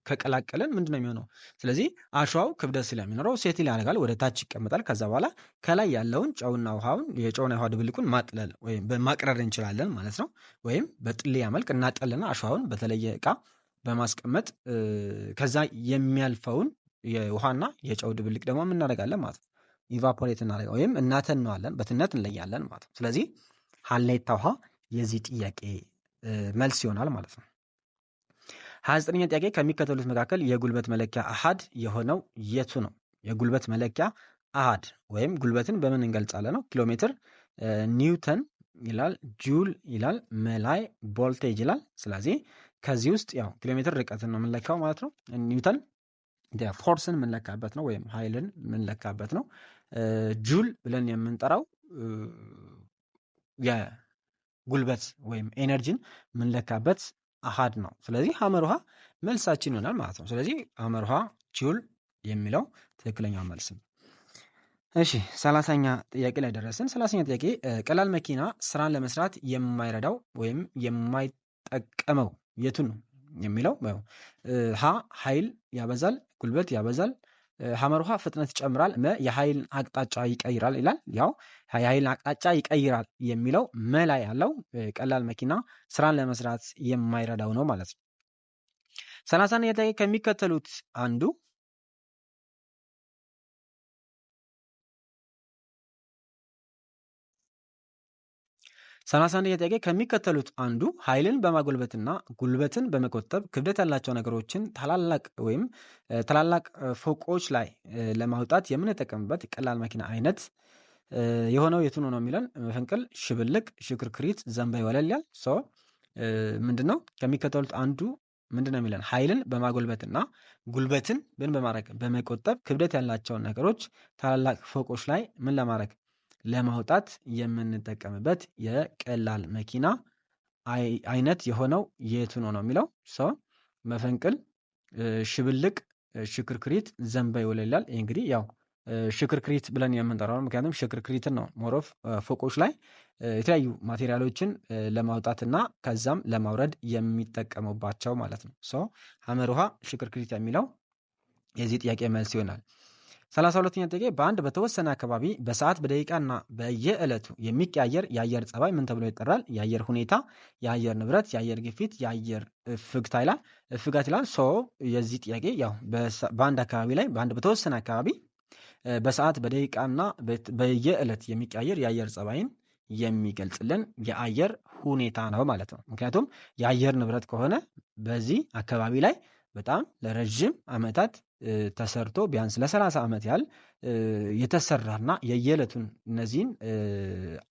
ከቀላቀለን ምንድነው የሚሆነው? ስለዚህ አሸዋው ክብደት ስለሚኖረው ሴትል ያደርጋል፣ ወደ ታች ይቀመጣል። ከዛ በኋላ ከላይ ያለውን ጨውና ውሃውን የጨውና የውሃ ድብልቁን ማጥለል ወይም በማቅረር እንችላለን ማለት ነው። ወይም በጥልያ መልክ እናጠልና አሸዋውን በተለየ እቃ በማስቀመጥ ከዛ የሚያልፈውን የውሃና የጨው ድብልቅ ደግሞ እናደርጋለን ማለት ነው። ኢቫፖሬት እናደርጋለን ወይም እናተነዋለን፣ በትነት እንለያለን ማለት ነው። ስለዚህ ሀሌታ ውሃ የዚህ ጥያቄ መልስ ይሆናል ማለት ነው። 29ኛ ጥያቄ ከሚከተሉት መካከል የጉልበት መለኪያ አሃድ የሆነው የቱ ነው? የጉልበት መለኪያ አሃድ ወይም ጉልበትን በምን እንገልጻለን ነው? ኪሎ ሜትር፣ ኒውተን ይላል፣ ጁል ይላል፣ መላይ፣ ቮልቴጅ ይላል። ስለዚህ ከዚህ ውስጥ ያው ኪሎ ሜትር ርቀትን ነው የምንለካው ማለት ነው። ኒውተን ፎርስን የምንለካበት ነው ወይም ኃይልን የምንለካበት ነው። ጁል ብለን የምንጠራው የጉልበት ወይም ኤነርጂን የምንለካበት አሃድ ነው። ስለዚህ ሐመር ውሃ መልሳችን ይሆናል ማለት ነው። ስለዚህ ሐመር ውሃ ጁል የሚለው ትክክለኛው መልስ ነው። እሺ 30ኛ ጥያቄ ላይ ደረስን። 30ኛ ጥያቄ ቀላል መኪና ስራን ለመስራት የማይረዳው ወይም የማይጠቀመው የቱን ነው የሚለው? ሀ ኃይል ያበዛል፣ ጉልበት ያበዛል። ሐመር ውሃ ፍጥነት ይጨምራል። የኃይልን አቅጣጫ ይቀይራል ይላል። ያው የኃይልን አቅጣጫ ይቀይራል የሚለው ላይ ያለው ቀላል መኪና ስራን ለመስራት የማይረዳው ነው ማለት ነው። 30ኛ ጥያቄ ከሚከተሉት አንዱ ጥያቄ ከሚከተሉት አንዱ ኃይልን በማጎልበትና ጉልበትን በመቆጠብ ክብደት ያላቸው ነገሮችን ታላላቅ ፎቆች ላይ ለማውጣት የምንጠቀምበት ቀላል መኪና አይነት የሆነው የቱ ነው የሚለን? መፈንቅል፣ ሽብልቅ፣ ሽክርክሪት፣ ዘንባይ ወለል ይላል። ምንድነው ከሚከተሉት አንዱ ምንድነው የሚለን? ኃይልን በማጎልበትና ጉልበትን በማድረግ በመቆጠብ ክብደት ያላቸውን ነገሮች ታላላቅ ፎቆች ላይ ምን ለማድረግ ለማውጣት የምንጠቀምበት የቀላል መኪና አይነት የሆነው የቱ ነው የሚለው? መፈንቅል፣ ሽብልቅ፣ ሽክርክሪት፣ ዘንባይ ወለል ይላል። ይህ እንግዲህ ያው ሽክርክሪት ብለን የምንጠራው ምክንያቱም ሽክርክሪትን ነው ሞሮፍ ፎቆች ላይ የተለያዩ ማቴሪያሎችን ለማውጣትና ከዛም ለማውረድ የሚጠቀሙባቸው ማለት ነው። ሐመር ውሃ ሽክርክሪት የሚለው የዚህ ጥያቄ መልስ ይሆናል። 32ኛ ጥያቄ በአንድ በተወሰነ አካባቢ በሰዓት በደቂቃና በየዕለቱ የሚቀያየር የአየር ጸባይ ምን ተብሎ ይጠራል? የአየር ሁኔታ፣ የአየር ንብረት፣ የአየር ግፊት፣ የአየር ፍጋት ይላል። የዚህ ጥያቄ ያው በአንድ አካባቢ ላይ በአንድ በተወሰነ አካባቢ በሰዓት በደቂቃና በየዕለት የሚቀያየር የአየር ጸባይን የሚገልጽልን የአየር ሁኔታ ነው ማለት ነው። ምክንያቱም የአየር ንብረት ከሆነ በዚህ አካባቢ ላይ በጣም ለረዥም ዓመታት ተሰርቶ ቢያንስ ለ30 ዓመት ያህል የተሰራና የየዕለቱን እነዚህን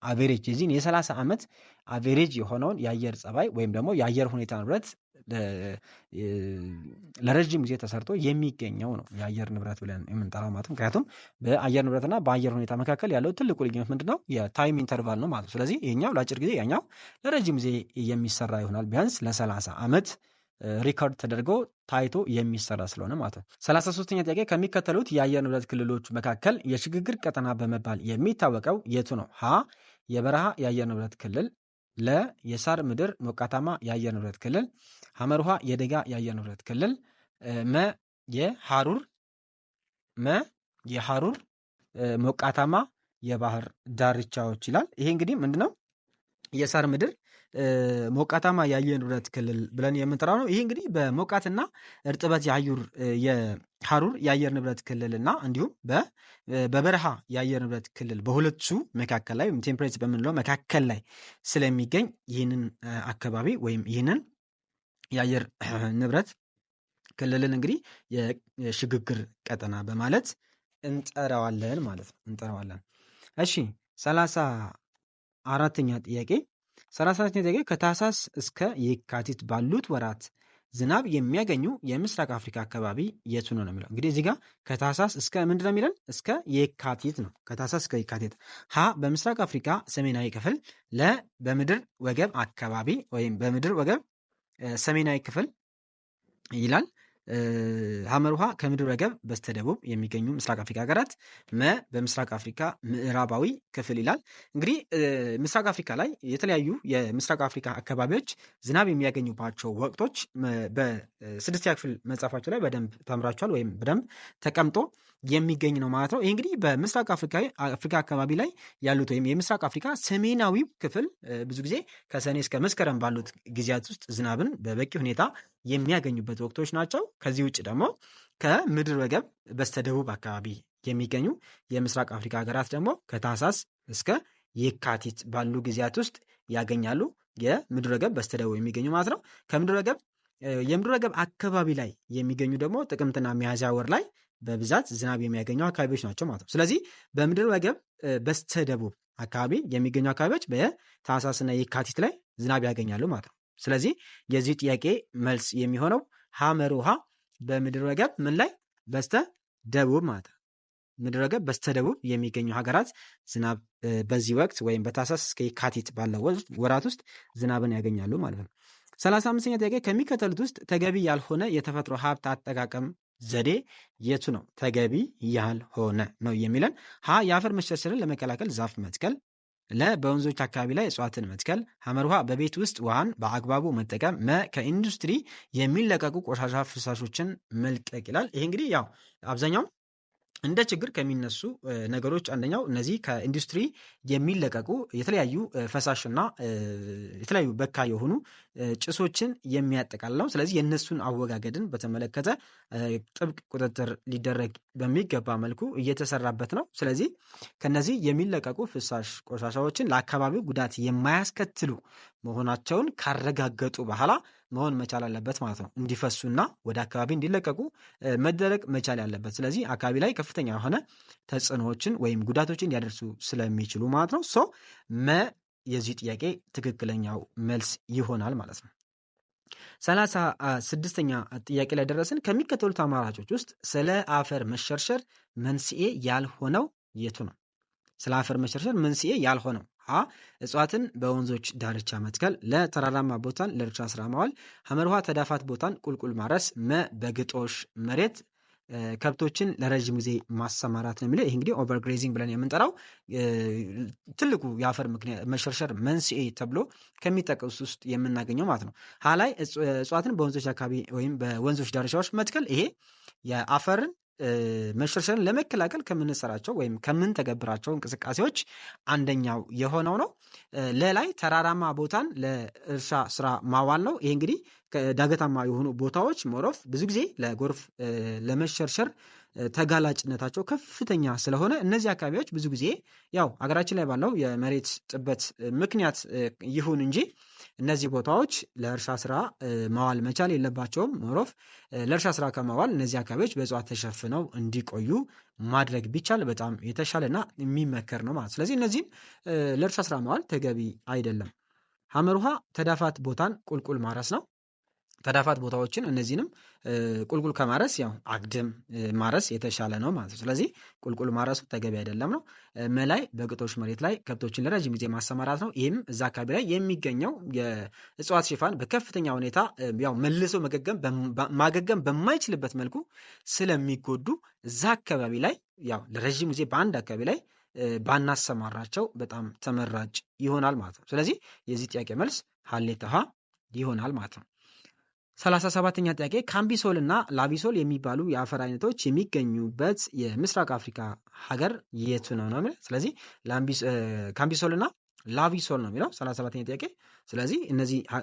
አቬሬጅ የዚህን የ30 ዓመት አቬሬጅ የሆነውን የአየር ጸባይ ወይም ደግሞ የአየር ሁኔታ ንብረት ለረዥም ጊዜ ተሰርቶ የሚገኘው ነው የአየር ንብረት ብለን የምንጠራው ማለት ነው። ምክንያቱም በአየር ንብረትና በአየር ሁኔታ መካከል ያለው ትልቁ ልዩነት ምንድነው? የታይም ኢንተርቫል ነው ማለት ነው። ስለዚህ ይሄኛው ለአጭር ጊዜ፣ ያኛው ለረዥም ጊዜ የሚሰራ ይሆናል። ቢያንስ ለ30 ዓመት ሪካርድ ተደርጎ ታይቶ የሚሰራ ስለሆነ ማለት ነው። 33ኛ ጥያቄ ከሚከተሉት የአየር ንብረት ክልሎች መካከል የሽግግር ቀጠና በመባል የሚታወቀው የቱ ነው? ሀ የበረሃ የአየር ንብረት ክልል፣ ለ የሳር ምድር ሞቃታማ የአየር ንብረት ክልል፣ ሐመር ውሃ የደጋ የአየር ንብረት ክልል፣ መ የሐሩር ሞቃታማ የባህር ዳርቻዎች ይላል። ይሄ እንግዲህ ምንድነው? የሳር ምድር ሞቃታማ የአየር ንብረት ክልል ብለን የምንጠራው ነው። ይሄ እንግዲህ በሞቃትና እርጥበት የሐሩር የአየር ንብረት ክልል እና እንዲሁም በበረሃ የአየር ንብረት ክልል በሁለቱ መካከል ላይ ቴምፕሬቸር በምንለው መካከል ላይ ስለሚገኝ ይህንን አካባቢ ወይም ይህንን የአየር ንብረት ክልልን እንግዲህ የሽግግር ቀጠና በማለት እንጠራዋለን ማለት ነው። እንጠራዋለን። እሺ 34ኛ ጥያቄ ከታህሳስ እስከ የካቲት ባሉት ወራት ዝናብ የሚያገኙ የምስራቅ አፍሪካ አካባቢ የቱ ነው የሚለው? እንግዲህ እዚህ ጋር ከታህሳስ እስከ ምንድን ነው የሚለን? እስከ የካቲት ነው። ከታህሳስ እስከ የካቲት። ሀ በምስራቅ አፍሪካ ሰሜናዊ ክፍል፣ ለ በምድር ወገብ አካባቢ ወይም በምድር ወገብ ሰሜናዊ ክፍል፣ ይላል። ሐመር ውሃ ከምድር ወገብ በስተደቡብ የሚገኙ ምስራቅ አፍሪካ ሀገራት፣ መ በምስራቅ አፍሪካ ምዕራባዊ ክፍል ይላል። እንግዲህ ምስራቅ አፍሪካ ላይ የተለያዩ የምስራቅ አፍሪካ አካባቢዎች ዝናብ የሚያገኙባቸው ወቅቶች በስድስተኛ ክፍል መጽሐፋቸው ላይ በደንብ ተምራቸዋል ወይም በደንብ ተቀምጦ የሚገኝ ነው ማለት ነው። ይህ እንግዲህ በምስራቅ አፍሪካ አካባቢ ላይ ያሉት ወይም የምስራቅ አፍሪካ ሰሜናዊው ክፍል ብዙ ጊዜ ከሰኔ እስከ መስከረም ባሉት ጊዜያት ውስጥ ዝናብን በበቂ ሁኔታ የሚያገኙበት ወቅቶች ናቸው። ከዚህ ውጭ ደግሞ ከምድር ወገብ በስተደቡብ አካባቢ የሚገኙ የምስራቅ አፍሪካ ሀገራት ደግሞ ከታህሳስ እስከ የካቲት ባሉ ጊዜያት ውስጥ ያገኛሉ። የምድር ወገብ በስተደቡብ የሚገኙ ማለት ነው። የምድር ወገብ አካባቢ ላይ የሚገኙ ደግሞ ጥቅምትና ሚያዝያ ወር ላይ በብዛት ዝናብ የሚያገኙ አካባቢዎች ናቸው ማለት ነው። ስለዚህ በምድር ወገብ በስተደቡብ አካባቢ የሚገኙ አካባቢዎች በታህሳስና የካቲት ላይ ዝናብ ያገኛሉ ማለት ነው። ስለዚህ የዚህ ጥያቄ መልስ የሚሆነው ሐመር ውሃ በምድር ወገብ ምን ላይ በስተ ደቡብ ማለት ነው። ምድር ወገብ በስተ ደቡብ የሚገኙ ሀገራት ዝናብ በዚህ ወቅት ወይም በታህሳስ እስከ የካቲት ባለው ወራት ውስጥ ዝናብን ያገኛሉ ማለት ነው። 35ኛ ጥያቄ ከሚከተሉት ውስጥ ተገቢ ያልሆነ የተፈጥሮ ሀብት አጠቃቀም ዘዴ የቱ ነው? ተገቢ ያልሆነ ነው የሚለን ሀ የአፈር መሸርሸርን ለመከላከል ዛፍ መትከል፣ ለ በወንዞች አካባቢ ላይ እጽዋትን መትከል፣ ሐመር ውሃ በቤት ውስጥ ውሃን በአግባቡ መጠቀም፣ መ ከኢንዱስትሪ የሚለቀቁ ቆሻሻ ፍሳሾችን መልቀቅ ይላል። ይሄ እንግዲህ ያው አብዛኛው እንደ ችግር ከሚነሱ ነገሮች አንደኛው እነዚህ ከኢንዱስትሪ የሚለቀቁ የተለያዩ ፈሳሽና የተለያዩ በካይ የሆኑ ጭሶችን የሚያጠቃልል ነው። ስለዚህ የእነሱን አወጋገድን በተመለከተ ጥብቅ ቁጥጥር ሊደረግ በሚገባ መልኩ እየተሰራበት ነው። ስለዚህ ከነዚህ የሚለቀቁ ፍሳሽ ቆሻሻዎችን ለአካባቢው ጉዳት የማያስከትሉ መሆናቸውን ካረጋገጡ በኋላ መሆን መቻል አለበት ማለት ነው። እንዲፈሱና ወደ አካባቢ እንዲለቀቁ መደረግ መቻል ያለበት። ስለዚህ አካባቢ ላይ ከፍተኛ የሆነ ተጽዕኖዎችን ወይም ጉዳቶችን ሊያደርሱ ስለሚችሉ ማለት ነው። መ የዚህ ጥያቄ ትክክለኛው መልስ ይሆናል ማለት ነው። 36ኛ ጥያቄ ላይ ደረስን። ከሚከተሉት አማራጮች ውስጥ ስለ አፈር መሸርሸር መንስኤ ያልሆነው የቱ ነው? ስለ አፈር መሸርሸር መንስኤ ያልሆነው ሀ እጽዋትን በወንዞች ዳርቻ መትከል፣ ለተራራማ ቦታን ለእርሻ ስራ ማዋል፣ ሐመር ውሃ ተዳፋት ቦታን ቁልቁል ማረስ፣ መ በግጦሽ መሬት ከብቶችን ለረዥም ጊዜ ማሰማራት ነው የሚለው። ይህ እንግዲህ ኦቨርግሬዚንግ ብለን የምንጠራው ትልቁ የአፈር መሸርሸር መንስኤ ተብሎ ከሚጠቀሱ ውስጥ የምናገኘው ማለት ነው። ሀ ላይ እጽዋትን በወንዞች አካባቢ ወይም በወንዞች ዳርቻዎች መትከል፣ ይሄ የአፈርን መሸርሸርን ለመከላከል ከምንሰራቸው ወይም ከምንተገብራቸው እንቅስቃሴዎች አንደኛው የሆነው ነው። ለላይ ተራራማ ቦታን ለእርሻ ስራ ማዋል ነው። ይሄ እንግዲህ ዳገታማ የሆኑ ቦታዎች ሞሮፍ ብዙ ጊዜ ለጎርፍ ለመሸርሸር ተጋላጭነታቸው ከፍተኛ ስለሆነ እነዚህ አካባቢዎች ብዙ ጊዜ ያው ሀገራችን ላይ ባለው የመሬት ጥበት ምክንያት ይሁን እንጂ እነዚህ ቦታዎች ለእርሻ ስራ ማዋል መቻል የለባቸውም። ሞሮፍ ለእርሻ ስራ ከማዋል እነዚህ አካባቢዎች በእጽዋት ተሸፍነው እንዲቆዩ ማድረግ ቢቻል በጣም የተሻለና የሚመከር ነው ማለት። ስለዚህ እነዚህም ለእርሻ ስራ ማዋል ተገቢ አይደለም። ሐመር ውሃ ተዳፋት ቦታን ቁልቁል ማረስ ነው። ተዳፋት ቦታዎችን እነዚህንም ቁልቁል ከማረስ ያው አግድም ማረስ የተሻለ ነው ማለት ነው። ስለዚህ ቁልቁል ማረሱ ተገቢ አይደለም ነው። መላይ በግጦሽ መሬት ላይ ከብቶችን ለረጅም ጊዜ ማሰማራት ነው። ይህም እዛ አካባቢ ላይ የሚገኘው የእጽዋት ሽፋን በከፍተኛ ሁኔታ ያው መልሶ ማገገም በማይችልበት መልኩ ስለሚጎዱ እዛ አካባቢ ላይ ያው ለረጅም ጊዜ በአንድ አካባቢ ላይ ባናሰማራቸው በጣም ተመራጭ ይሆናል ማለት ነው። ስለዚህ የዚህ ጥያቄ መልስ ሀሌታ ሀ ይሆናል ማለት ነው። 37ኛ ጥያቄ ካምቢሶል እና ላቪሶል የሚባሉ የአፈር አይነቶች የሚገኙበት የምስራቅ አፍሪካ ሀገር የቱ ነው ነው? ስለዚህ ካምቢሶል እና ላቪሶል ነው የሚለው 37ኛ ጥያቄ። ስለዚህ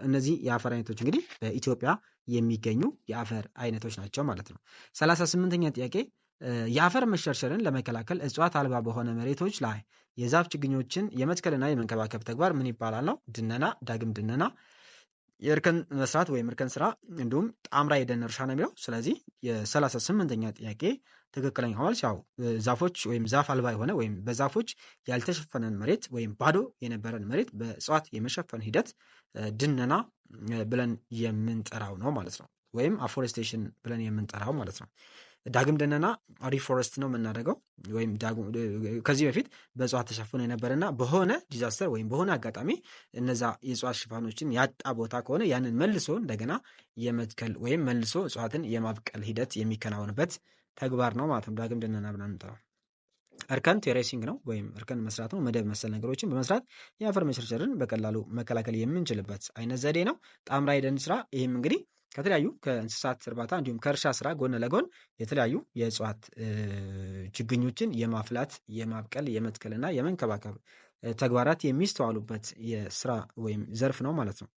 እነዚህ የአፈር አይነቶች እንግዲህ በኢትዮጵያ የሚገኙ የአፈር አይነቶች ናቸው ማለት ነው። 38ኛ ጥያቄ የአፈር መሸርሸርን ለመከላከል እጽዋት አልባ በሆነ መሬቶች ላይ የዛፍ ችግኞችን የመትከልና የመንከባከብ ተግባር ምን ይባላል ነው? ድነና፣ ዳግም ድነና፣ የእርከን መስራት ወይም እርከን ስራ እንዲሁም ጣምራ የደን እርሻ ነው የሚለው። ስለዚህ የ38ኛ ጥያቄ ትክክለኛ ሆኗል። ያው ዛፎች ወይም ዛፍ አልባ የሆነ ወይም በዛፎች ያልተሸፈነን መሬት ወይም ባዶ የነበረን መሬት በእጽዋት የመሸፈን ሂደት ድነና ብለን የምንጠራው ነው ማለት ነው። ወይም አፎሬስቴሽን ብለን የምንጠራው ማለት ነው። ዳግም ደነና ሪፎረስት ነው የምናደርገው ወይም ከዚህ በፊት በእጽዋት ተሸፍኖ የነበረና በሆነ ዲዛስተር ወይም በሆነ አጋጣሚ እነዛ የእጽዋት ሽፋኖችን ያጣ ቦታ ከሆነ ያንን መልሶ እንደገና የመትከል ወይም መልሶ እጽዋትን የማብቀል ሂደት የሚከናወንበት ተግባር ነው ማለት ነው ዳግም ደነና ብለን እንጠራው። እርከን ቴሬሲንግ ነው ወይም እርከን መስራት ነው። መደብ መሰል ነገሮችን በመስራት የአፈር መሸርሸርን በቀላሉ መከላከል የምንችልበት አይነት ዘዴ ነው። ጣምራ የደን ስራ ይህም እንግዲህ ከተለያዩ ከእንስሳት እርባታ እንዲሁም ከእርሻ ስራ ጎን ለጎን የተለያዩ የእጽዋት ችግኞችን የማፍላት የማብቀል የመትከልና የመንከባከብ ተግባራት የሚስተዋሉበት የስራ ወይም ዘርፍ ነው ማለት ነው።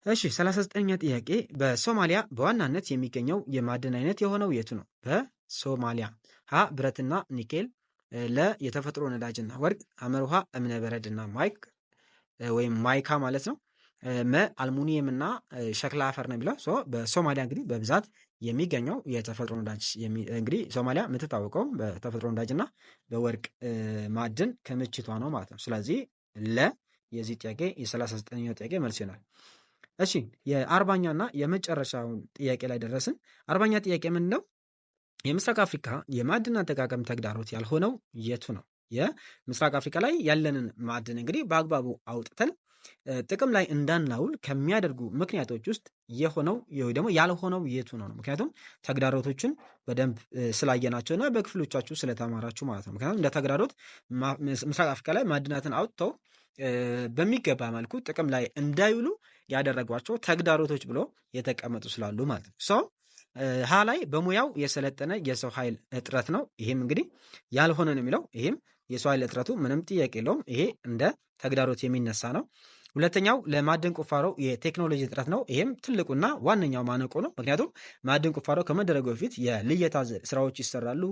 እሺ 39ኛ ጥያቄ በሶማሊያ በዋናነት የሚገኘው የማዕድን አይነት የሆነው የቱ ነው? በሶማሊያ ሀ ብረትና ኒኬል፣ ለ የተፈጥሮ ነዳጅና ወርቅ፣ ሐመር ውሃ እብነበረድና ማይክ ወይም ማይካ ማለት ነው። መ አልሙኒየም እና ሸክላ አፈር ነው የሚለው። በሶማሊያ እንግዲህ በብዛት የሚገኘው የተፈጥሮ ነዳጅ እንግዲህ ሶማሊያ የምትታወቀው በተፈጥሮ ነዳጅና በወርቅ ማዕድን ክምችቷ ነው ማለት ነው። ስለዚህ ለ የዚህ ጥያቄ የ39ኛው ጥያቄ መልስ ይሆናል። እሺ የ40ኛና የመጨረሻውን ጥያቄ ላይ ደረስን። 40ኛ ጥያቄ ምንድን ነው? የምስራቅ አፍሪካ የማዕድን አጠቃቀም ተግዳሮት ያልሆነው የቱ ነው? የምስራቅ አፍሪካ ላይ ያለንን ማዕድን እንግዲህ በአግባቡ አውጥተን ጥቅም ላይ እንዳናውል ከሚያደርጉ ምክንያቶች ውስጥ የሆነው ወይ ደግሞ ያልሆነው የቱ ነው? ምክንያቱም ተግዳሮቶችን በደንብ ስላየናቸውና በክፍሎቻችሁ ስለተማራችሁ ማለት ነው። ምክንያቱም እንደ ተግዳሮት ምስራቅ አፍሪካ ላይ ማዕድናትን አውጥተው በሚገባ መልኩ ጥቅም ላይ እንዳይውሉ ያደረጓቸው ተግዳሮቶች ብሎ የተቀመጡ ስላሉ ማለት ነው። ሰው ሀ ላይ በሙያው የሰለጠነ የሰው ኃይል እጥረት ነው። ይሄም እንግዲህ ያልሆነ ነው የሚለው። ይሄም የሰው ኃይል እጥረቱ ምንም ጥያቄ የለውም። ይሄ እንደ ተግዳሮት የሚነሳ ነው። ሁለተኛው ለማዕድን ቁፋሮ የቴክኖሎጂ እጥረት ነው። ይሄም ትልቁና ዋነኛው ማነቆ ነው። ምክንያቱም ማዕድን ቁፋሮ ከመደረጉ በፊት የልየታ ስራዎች ይሰራሉ።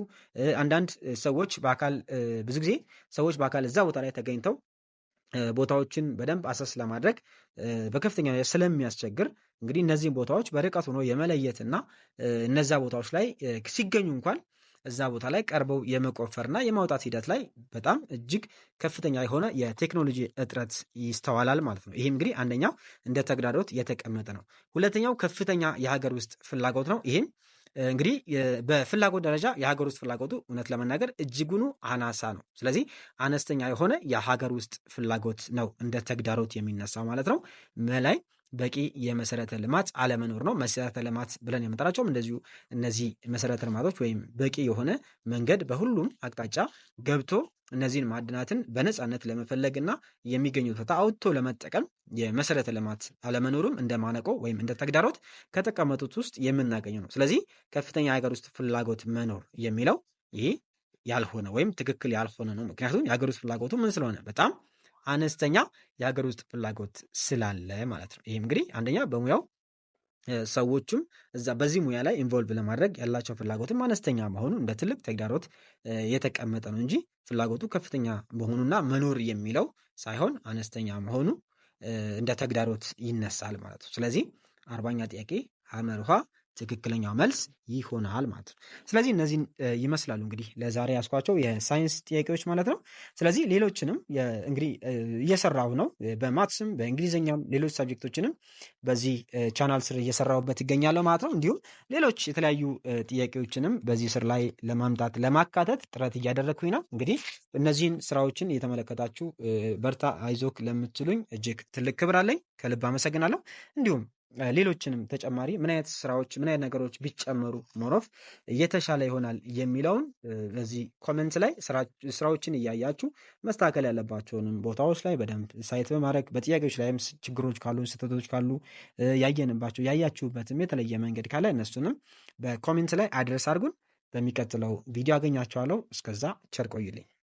አንዳንድ ሰዎች በአካል ብዙ ጊዜ ሰዎች በአካል እዛ ቦታ ላይ ተገኝተው ቦታዎችን በደንብ አሰስ ለማድረግ በከፍተኛ ስለሚያስቸግር እንግዲህ እነዚህን ቦታዎች በርቀት ሆኖ የመለየትና እነዛ ቦታዎች ላይ ሲገኙ እንኳን እዛ ቦታ ላይ ቀርበው የመቆፈርና የማውጣት ሂደት ላይ በጣም እጅግ ከፍተኛ የሆነ የቴክኖሎጂ እጥረት ይስተዋላል ማለት ነው። ይህ እንግዲህ አንደኛው እንደ ተግዳሮት የተቀመጠ ነው። ሁለተኛው ከፍተኛ የሀገር ውስጥ ፍላጎት ነው። ይህም እንግዲህ በፍላጎት ደረጃ የሀገር ውስጥ ፍላጎቱ እውነት ለመናገር እጅጉኑ አናሳ ነው። ስለዚህ አነስተኛ የሆነ የሀገር ውስጥ ፍላጎት ነው እንደ ተግዳሮት የሚነሳው ማለት ነው። መላይ በቂ የመሰረተ ልማት አለመኖር ነው። መሰረተ ልማት ብለን የምንጠራቸውም እንደዚሁ እነዚህ መሰረተ ልማቶች ወይም በቂ የሆነ መንገድ በሁሉም አቅጣጫ ገብቶ እነዚህን ማዕድናትን በነፃነት ለመፈለግና የሚገኙት ቦታ አውጥቶ ለመጠቀም የመሰረተ ልማት አለመኖሩም እንደ ማነቆ ወይም እንደ ተግዳሮት ከተቀመጡት ውስጥ የምናገኘው ነው። ስለዚህ ከፍተኛ የሀገር ውስጥ ፍላጎት መኖር የሚለው ይሄ ያልሆነ ወይም ትክክል ያልሆነ ነው። ምክንያቱም የሀገር ውስጥ ፍላጎቱ ምን ስለሆነ በጣም አነስተኛ የሀገር ውስጥ ፍላጎት ስላለ ማለት ነው። ይህም እንግዲህ አንደኛ በሙያው ሰዎችም እዛ በዚህ ሙያ ላይ ኢንቮልቭ ለማድረግ ያላቸው ፍላጎትም አነስተኛ መሆኑ እንደ ትልቅ ተግዳሮት የተቀመጠ ነው እንጂ ፍላጎቱ ከፍተኛ መሆኑና መኖር የሚለው ሳይሆን አነስተኛ መሆኑ እንደ ተግዳሮት ይነሳል ማለት ነው። ስለዚህ 40ኛ ጥያቄ ሐመር ውሃ ትክክለኛው መልስ ይሆናል ማለት ነው። ስለዚህ እነዚህን ይመስላሉ እንግዲህ ለዛሬ ያስኳቸው የሳይንስ ጥያቄዎች ማለት ነው። ስለዚህ ሌሎችንም እንግዲህ እየሰራሁ ነው በማትስም በእንግሊዝኛም ሌሎች ሳብጀክቶችንም በዚህ ቻናል ስር እየሰራሁበት ይገኛለሁ ማለት ነው። እንዲሁም ሌሎች የተለያዩ ጥያቄዎችንም በዚህ ስር ላይ ለማምጣት ለማካተት ጥረት እያደረግኩኝ ነው። እንግዲህ እነዚህን ስራዎችን እየተመለከታችሁ በርታ አይዞክ ለምትሉኝ እጅግ ትልቅ ክብር አለኝ። ከልብ አመሰግናለሁ። እንዲሁም ሌሎችንም ተጨማሪ ምን አይነት ስራዎች ምን አይነት ነገሮች ቢጨመሩ ሞሮፍ እየተሻለ ይሆናል የሚለውን በዚህ ኮሜንት ላይ ስራዎችን እያያችሁ መስተካከል ያለባቸውንም ቦታዎች ላይ በደንብ ሳይት በማድረግ በጥያቄዎች ላይም ችግሮች ካሉ ስህተቶች ካሉ ያየንባቸው ያያችሁበትም የተለየ መንገድ ካለ እነሱንም በኮሜንት ላይ አድረስ አድርጉን። በሚቀጥለው ቪዲዮ አገኛቸዋለሁ። እስከዛ ቸር ቆዩልኝ።